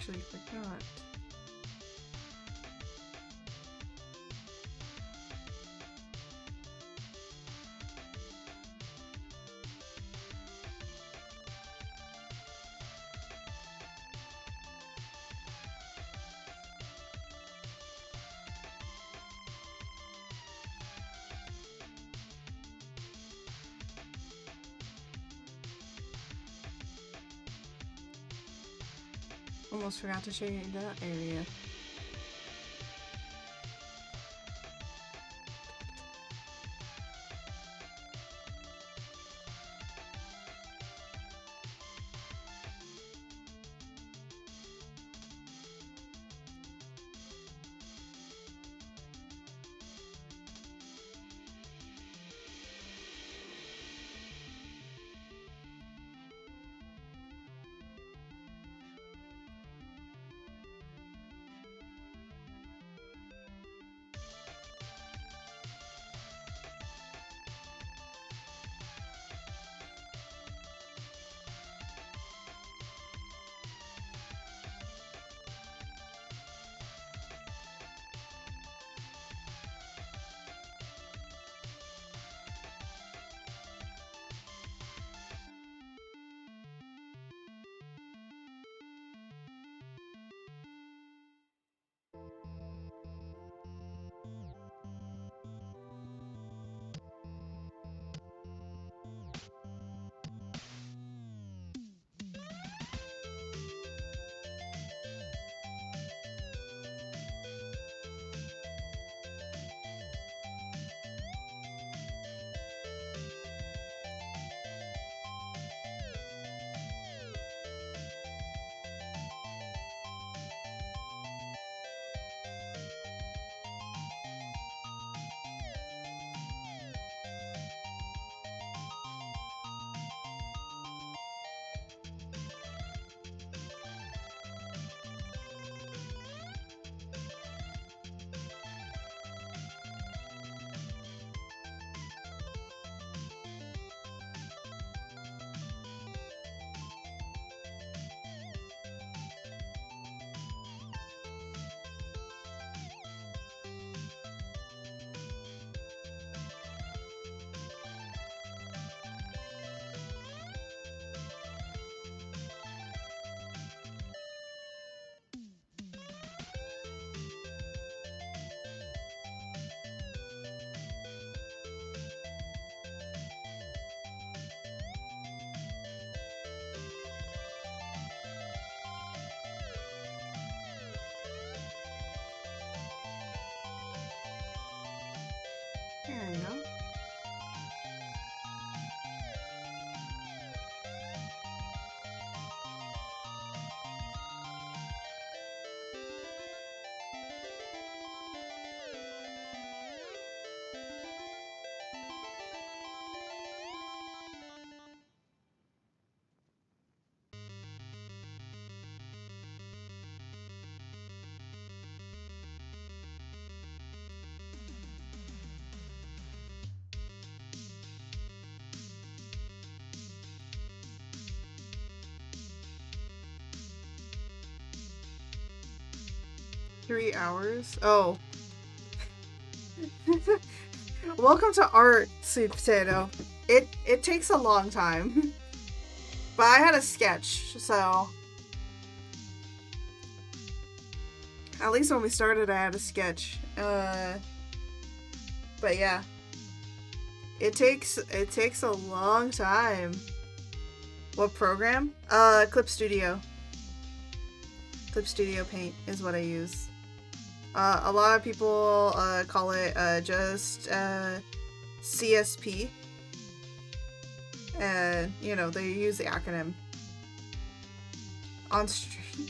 actually forgot. Almost forgot to show you that area. There you go. $3. Oh. Welcome to art, Sweet Potato. It takes a long time. But I had a sketch, so at least when we started I had a sketch. But yeah. It takes a long time. What program? Clip Studio. Clip Studio Paint is what I use. A lot of people call it just CSP. And, you know, they use the acronym. On stream.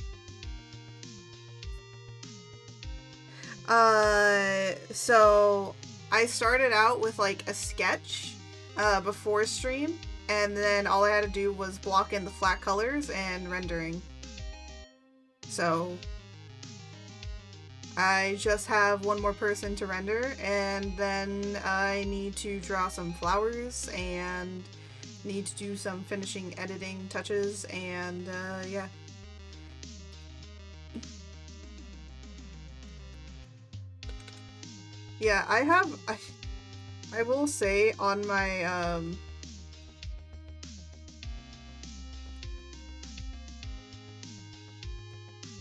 So I started out with like a sketch before stream, and then all I had to do was block in the flat colors and rendering. So I just have one more person to render, and then I need to draw some flowers and need to do some finishing editing touches, and yeah. Yeah, I will say on my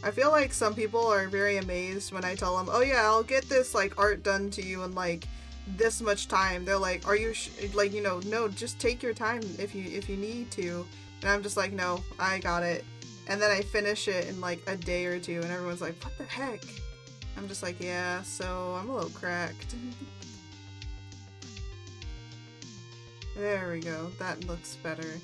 I feel like some people are very amazed when I tell them, "Oh yeah, I'll get this like art done to you in like this much time." They're like, "Are you like, you know, no, just take your time if you need to." And I'm just like, "No, I got it." And then I finish it in like a day or two and everyone's like, "What the heck?" I'm just like, "Yeah, so I'm a little cracked." There we go. That looks better.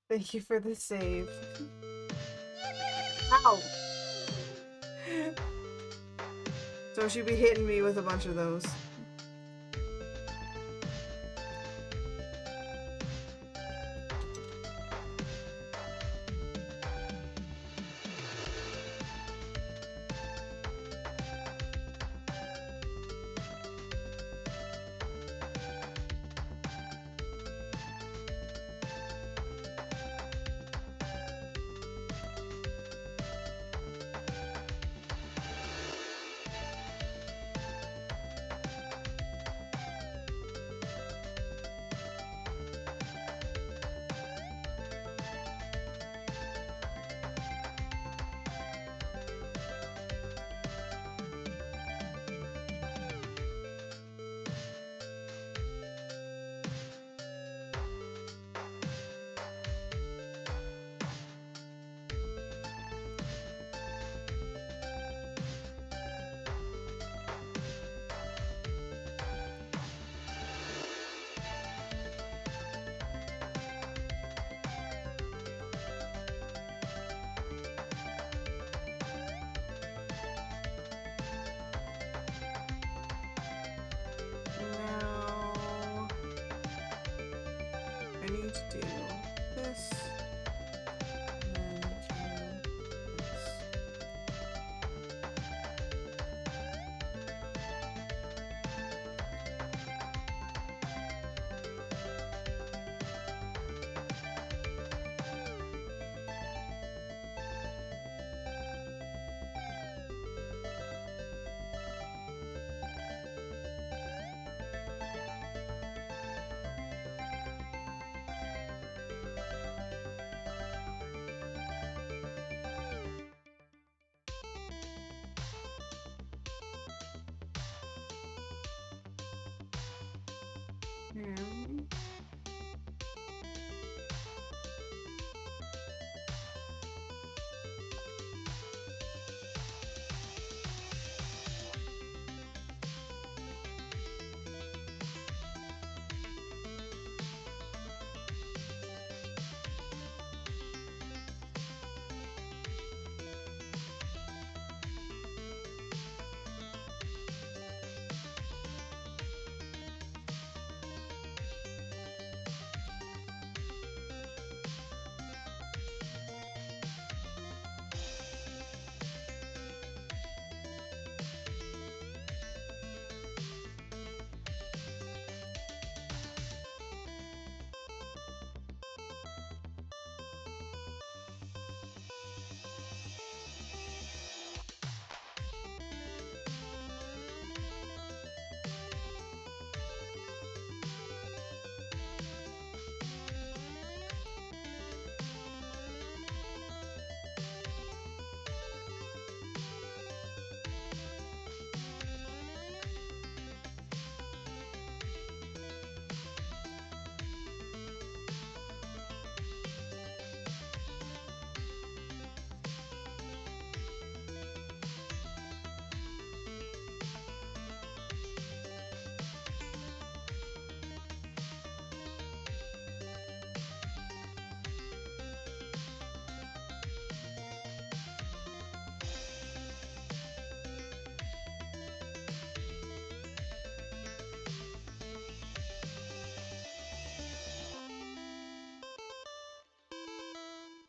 Thank you for the save. Ow! So she'd be hitting me with a bunch of those. Now I need to do this. And then do this.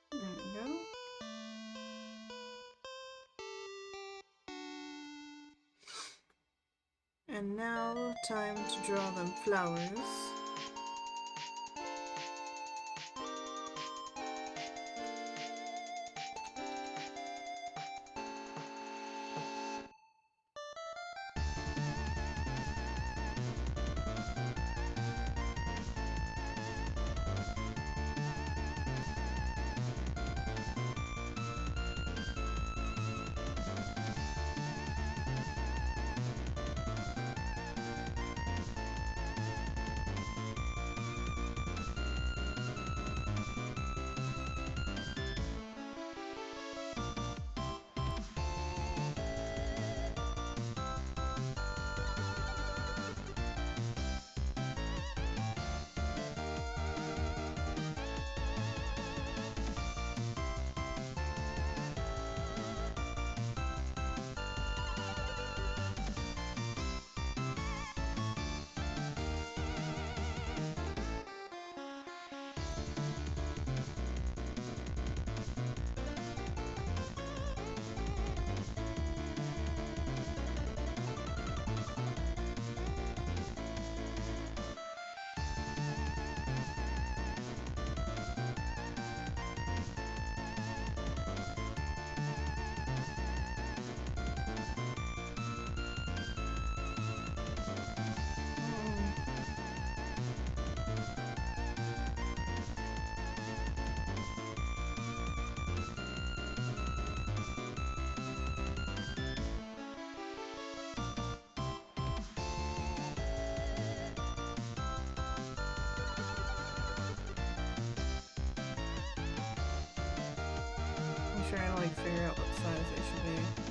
And there we go. And now, time to draw them flowers. sure I like figure out what size they should be.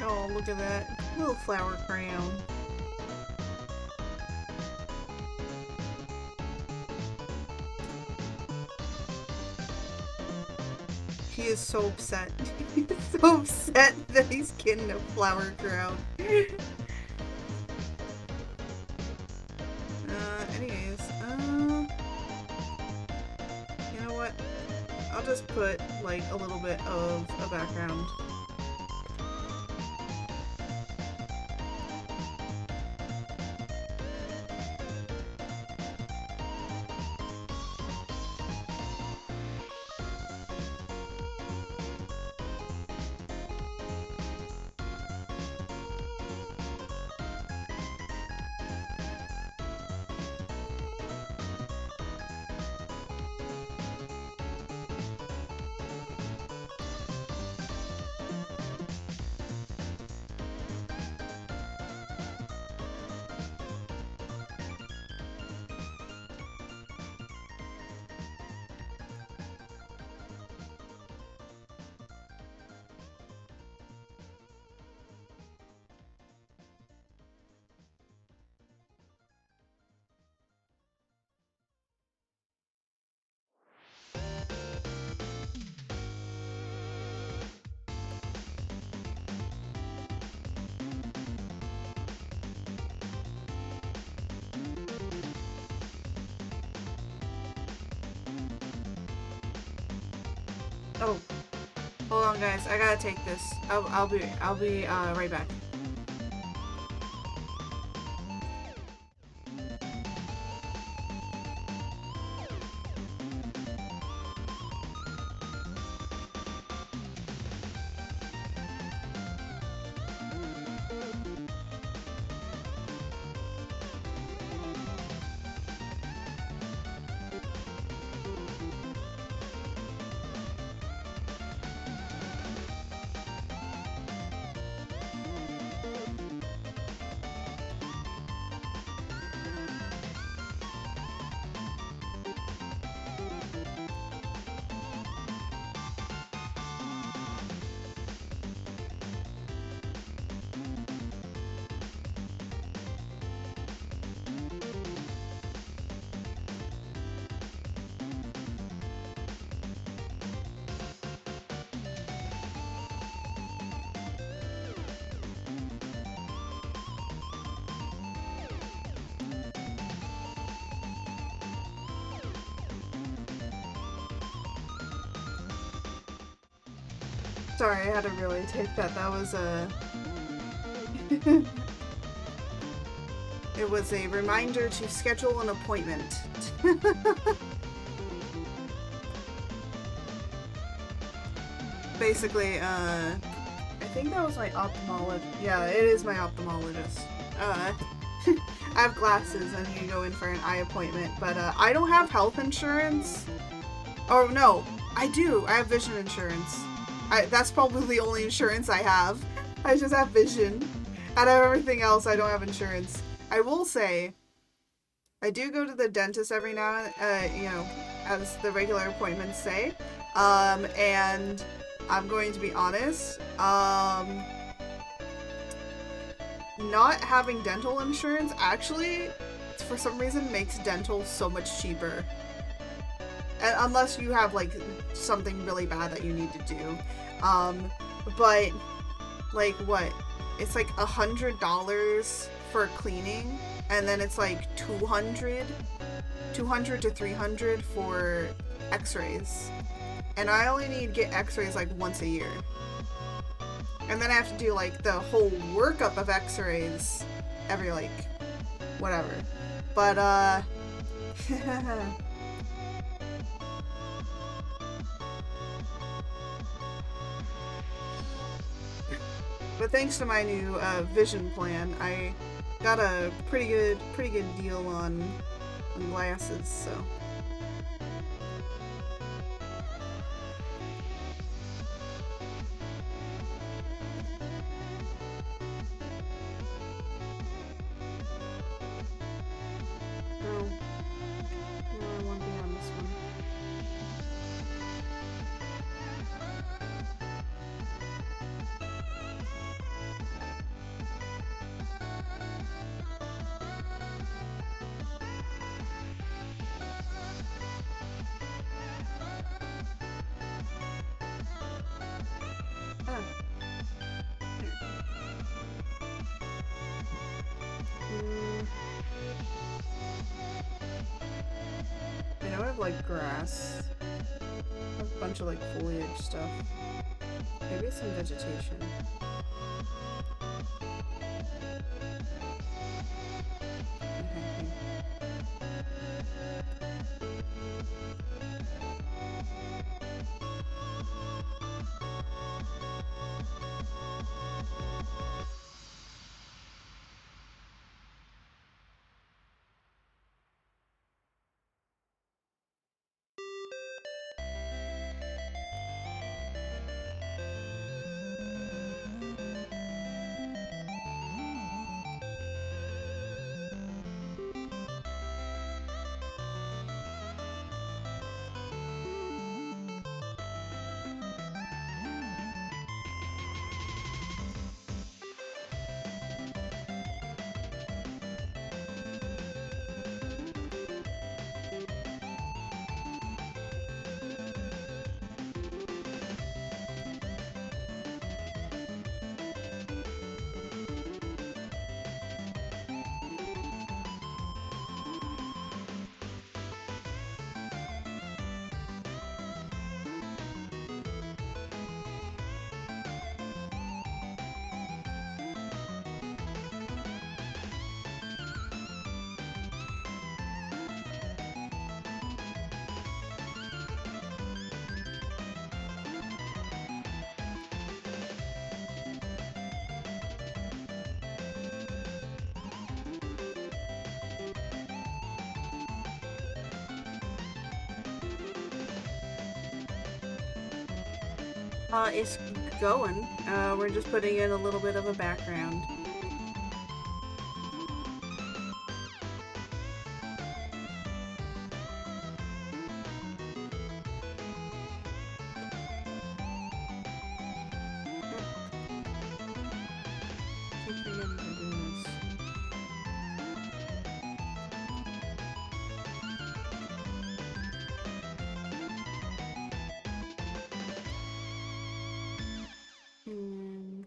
Oh, look at that little flower crown. He is so upset. He's so upset that he's getting a flower crown. Anyways, you know what? I'll just put like a little bit of a background. Oh, hold on, guys. I gotta take this. I'll be right back. Sorry, I had to really take that. That was a... It was a reminder to schedule an appointment. Basically, I think that was my ophthalmologist. Yeah, it is my ophthalmologist. I have glasses. I need to go in for an eye appointment, but I don't have health insurance. Oh no, I do. I have vision insurance. That's probably the only insurance I have. I just have vision. Out of everything else, I don't have insurance. I will say, I do go to the dentist every now and, you know, as the regular appointments say. And I'm going to be honest, not having dental insurance actually, for some reason, makes dental so much cheaper. And unless you have, like, something really bad that you need to do. But, like, what? It's like $100 for cleaning, and then it's like $200 to $300 for x-rays. And I only need to get x-rays like once a year. And then I have to do like the whole workup of x-rays every like whatever. But but thanks to my new vision plan, I got a pretty good deal on glasses, so. Oh. No, I want to be on this one. like grass. A bunch of like foliage stuff. Maybe some vegetation. It's going. We're just putting in a little bit of a background. Keep forgetting to do this. Hmm.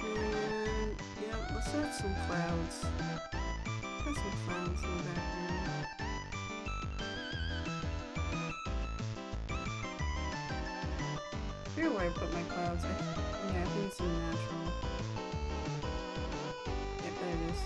And yeah, let's add some clouds. Put some clouds in the background. I forget where I put my clouds. Yeah, I think it's in natural. Yep, there it is.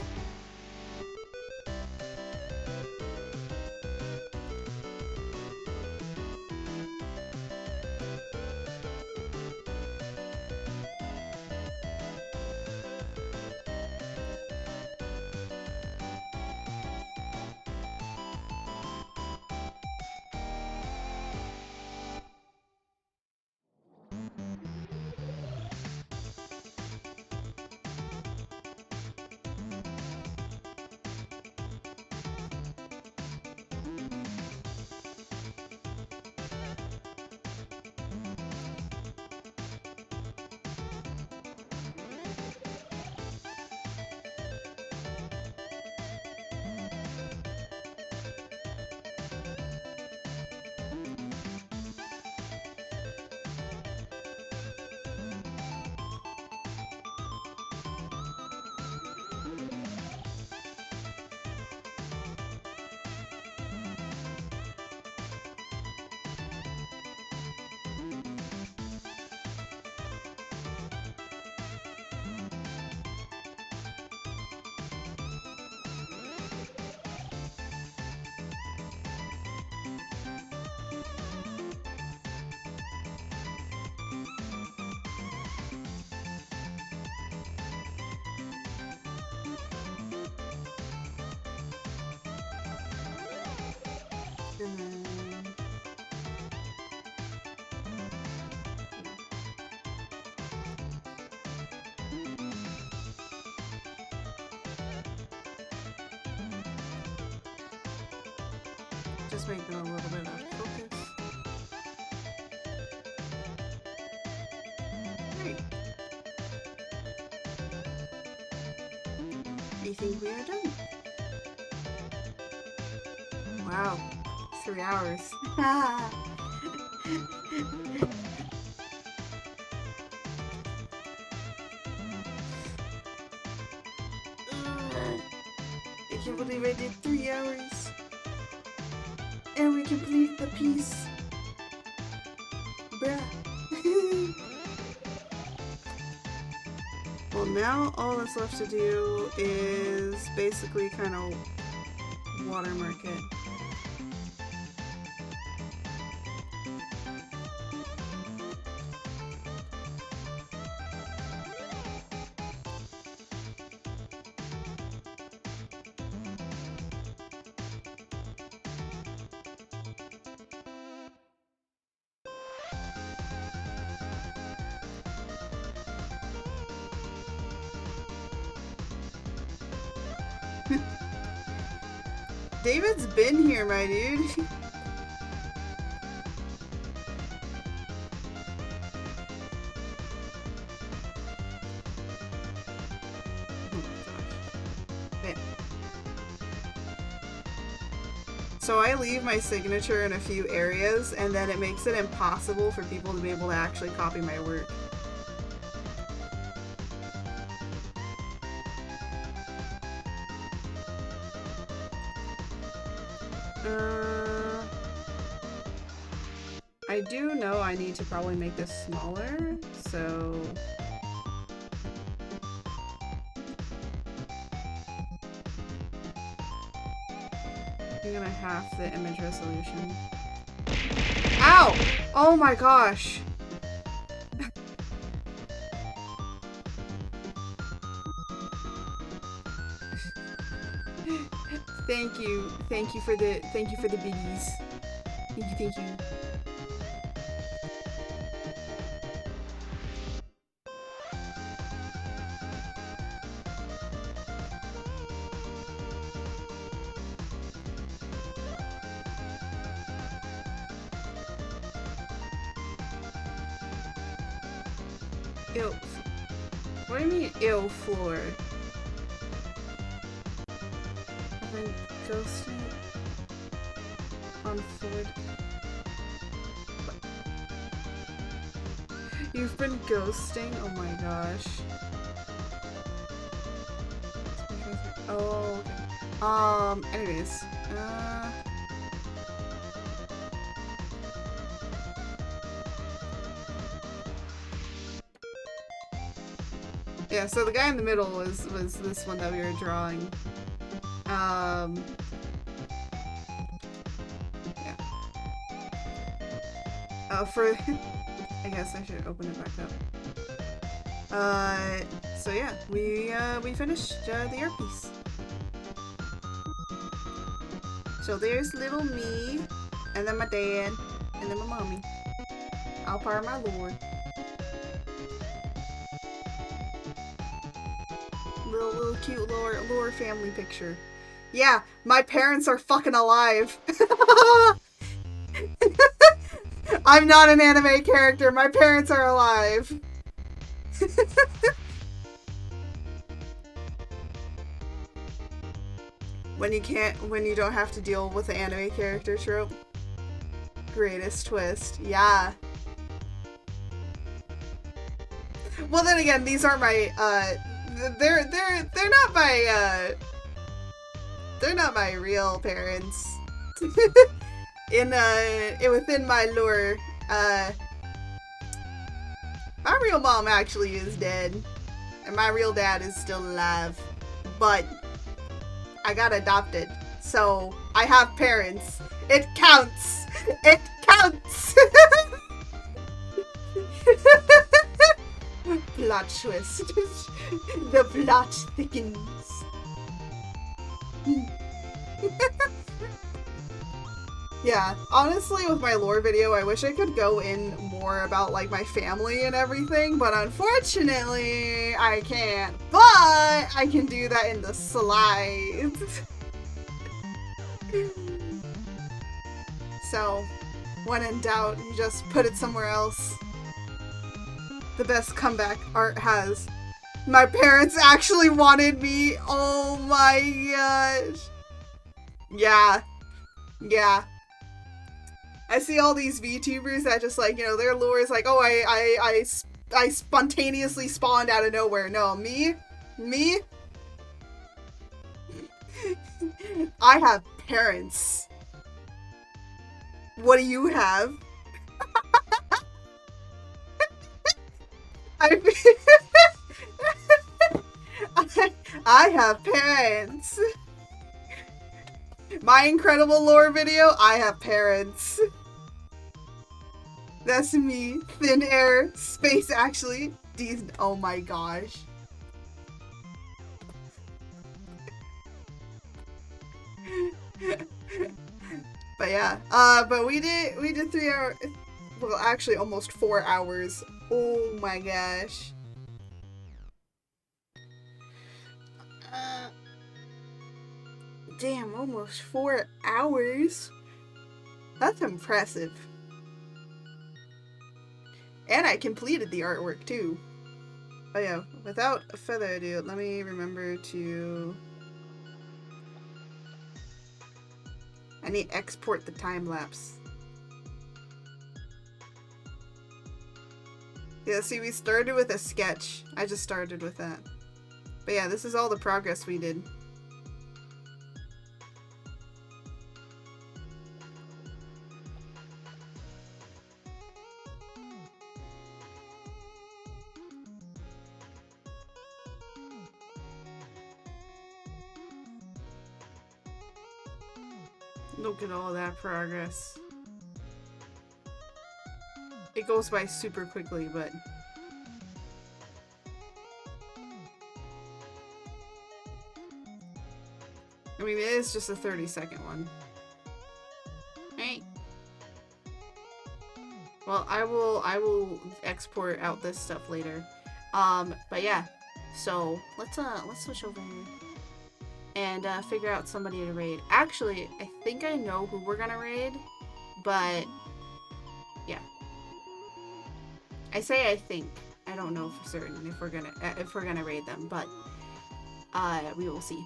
Just making a little bit of focus. Great. I think we are done. Wow. 3 hours. I can't believe I did 3 hours. And we complete the piece. Bruh. Well, now all that's left to do is basically kind of watermark it. David's been here, my dude. Oh my gosh. Okay. So I leave my signature in a few areas, and then it makes it impossible for people to be able to actually copy my work. I do know I need to probably make this smaller, so... I'm gonna half the image resolution. Ow! Oh my gosh! Thank you for the biddies. Thank you. Ew. What do you mean, ew floor? I've been ghosting on floor. What? You've been ghosting? Oh my gosh. Oh, okay. Anyways. Yeah, so the guy in the middle was this one that we were drawing. Yeah. For I guess I should open it back up. So yeah, we finished the earpiece. So there's little me, and then my dad, and then my mommy. All part of my lore. Little cute lore family picture. Yeah, my parents are fucking alive. I'm not an anime character. My parents are alive. when you don't have to deal with the anime character trope. Greatest twist. Yeah. Well, then again, these aren't my, they're not my real parents. Within my lore, my real mom actually is dead, and my real dad is still alive, but I got adopted, so I have parents. It counts! It counts! Plot twist. The plot thickens. Yeah, honestly, with my lore video, I wish I could go in more about, like, my family and everything, but unfortunately, I can't. But I can do that in the slides. So, when in doubt, you just put it somewhere else. The best comeback art has. My parents actually wanted me. Oh my gosh. Yeah. Yeah. I see all these VTubers that just like, you know, their lure is like, oh, I spontaneously spawned out of nowhere. No, me? I have parents. What do you have? I have parents. My incredible lore video, I have parents. That's me. Thin air. Space, actually. These. Oh my gosh. But yeah. But we did 3 hours. Well, actually almost 4 hours. Oh my gosh. Damn, almost 4 hours. That's impressive. And I completed the artwork too. Oh yeah, without further ado, let me remember to... I need to export the time lapse. Yeah, see, we started with a sketch. I just started with that. But yeah, this is all the progress we did. Look at all that progress. It goes by super quickly, but... I mean, it is just a 30-second one. Hey. Well, I will export out this stuff later. But yeah. So, let's switch over here. And figure out somebody to raid. Actually, I think I know who we're gonna raid, but yeah. I say I think. I don't know for certain if we're gonna raid them, but we will see.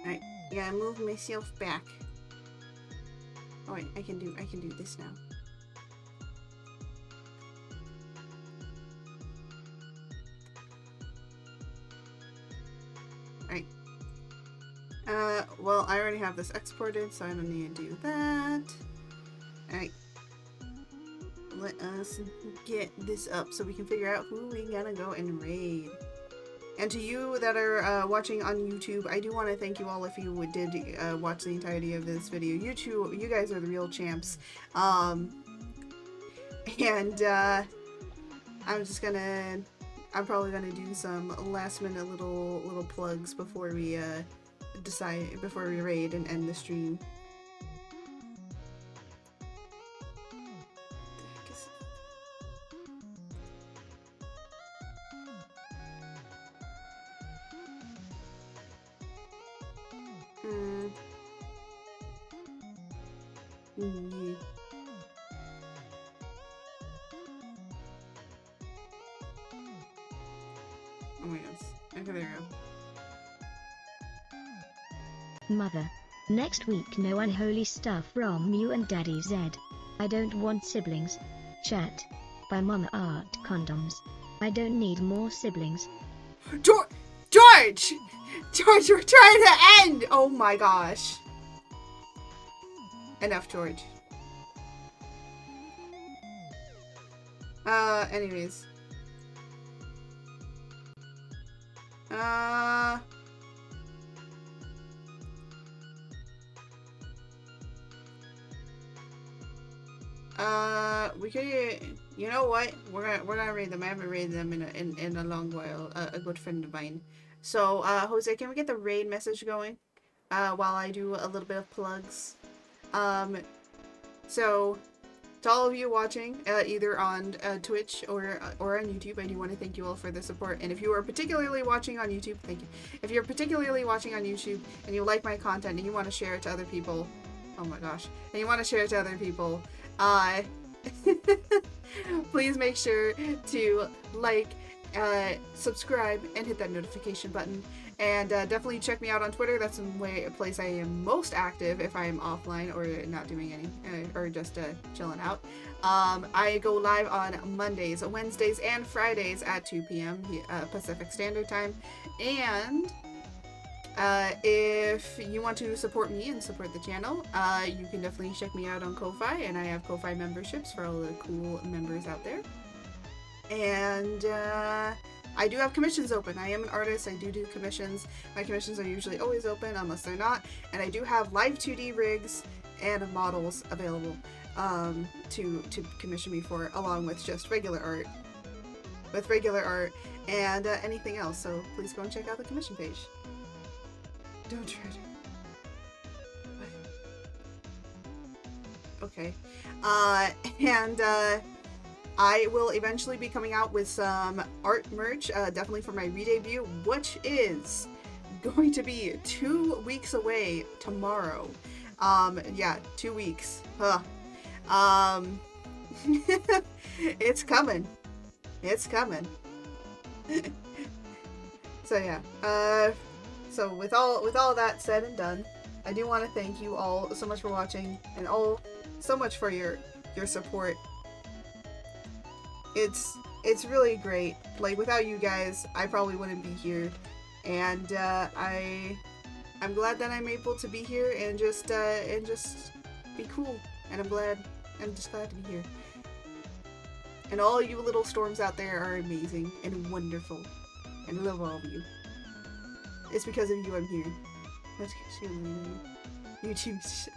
Alright, yeah, move myself back. Oh wait, I can do this now. Alright. Well, I already have this exported, so I don't need to do that. Alright. Let us get this up so we can figure out who we gotta go and raid. And to you that are watching on YouTube, I do want to thank you all if you did watch the entirety of this video. You guys are the real champs. I'm probably gonna do some last minute little plugs before we before we raid and end the stream. Yeah. Oh my gosh. Okay, there you go. Mother. Next week no unholy stuff from you and Daddy Zed. I don't want siblings. Chat. By Mama Art Condoms. I don't need more siblings. George! George! George, we're trying to end! Oh my gosh. Enough, George. Anyways. We could, you know what? We're gonna raid them. I haven't raided them in a long while. A good friend of mine. So, Jose, can we get the raid message going? While I do a little bit of plugs. So, to all of you watching, either on Twitch or on YouTube, I do want to thank you all for the support. And if you are particularly watching on YouTube, thank you. If you're particularly watching on YouTube and you like my content and you want to share it to other people, oh my gosh, and you want to share it to other people, please make sure to like, subscribe, and hit that notification button. And definitely check me out on Twitter. That's a place I am most active if I am offline or not doing any, or just chilling out. I go live on Mondays, Wednesdays, and Fridays at 2 p.m. Pacific Standard Time. And if you want to support me and support the channel, you can definitely check me out on Ko-Fi, and I have Ko-Fi memberships for all the cool members out there. And I do have commissions open. I am an artist. I do commissions. My commissions are usually always open unless they're not. And I do have live 2D rigs and models available to commission me for, along with just regular art. With regular art and anything else. So please go and check out the commission page. Don't try to. Okay. I will eventually be coming out with some art merch, definitely for my re-debut, which is going to be 2 weeks away tomorrow. Yeah, 2 weeks. It's coming. It's coming. So yeah. So with all that said and done, I do want to thank you all so much for watching and all so much for your support. It's really great. Like, without you guys, I probably wouldn't be here, and I'm glad that I'm able to be here and just be cool. And I'm just glad to be here. And all you little storms out there are amazing and wonderful, and I love all of you. It's because of you I'm here. That's you choose.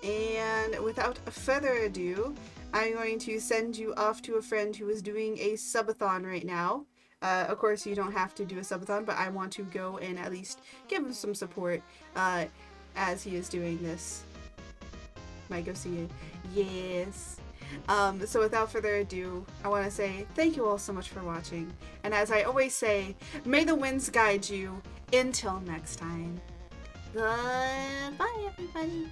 And without further ado, I'm going to send you off to a friend who is doing a subathon right now. Of course, you don't have to do a subathon, but I want to go and at least give him some support as he is doing this. Might go see you. Yes. So without further ado, I want to say thank you all so much for watching. And as I always say, may the winds guide you. Until next time. Goodbye, everybody.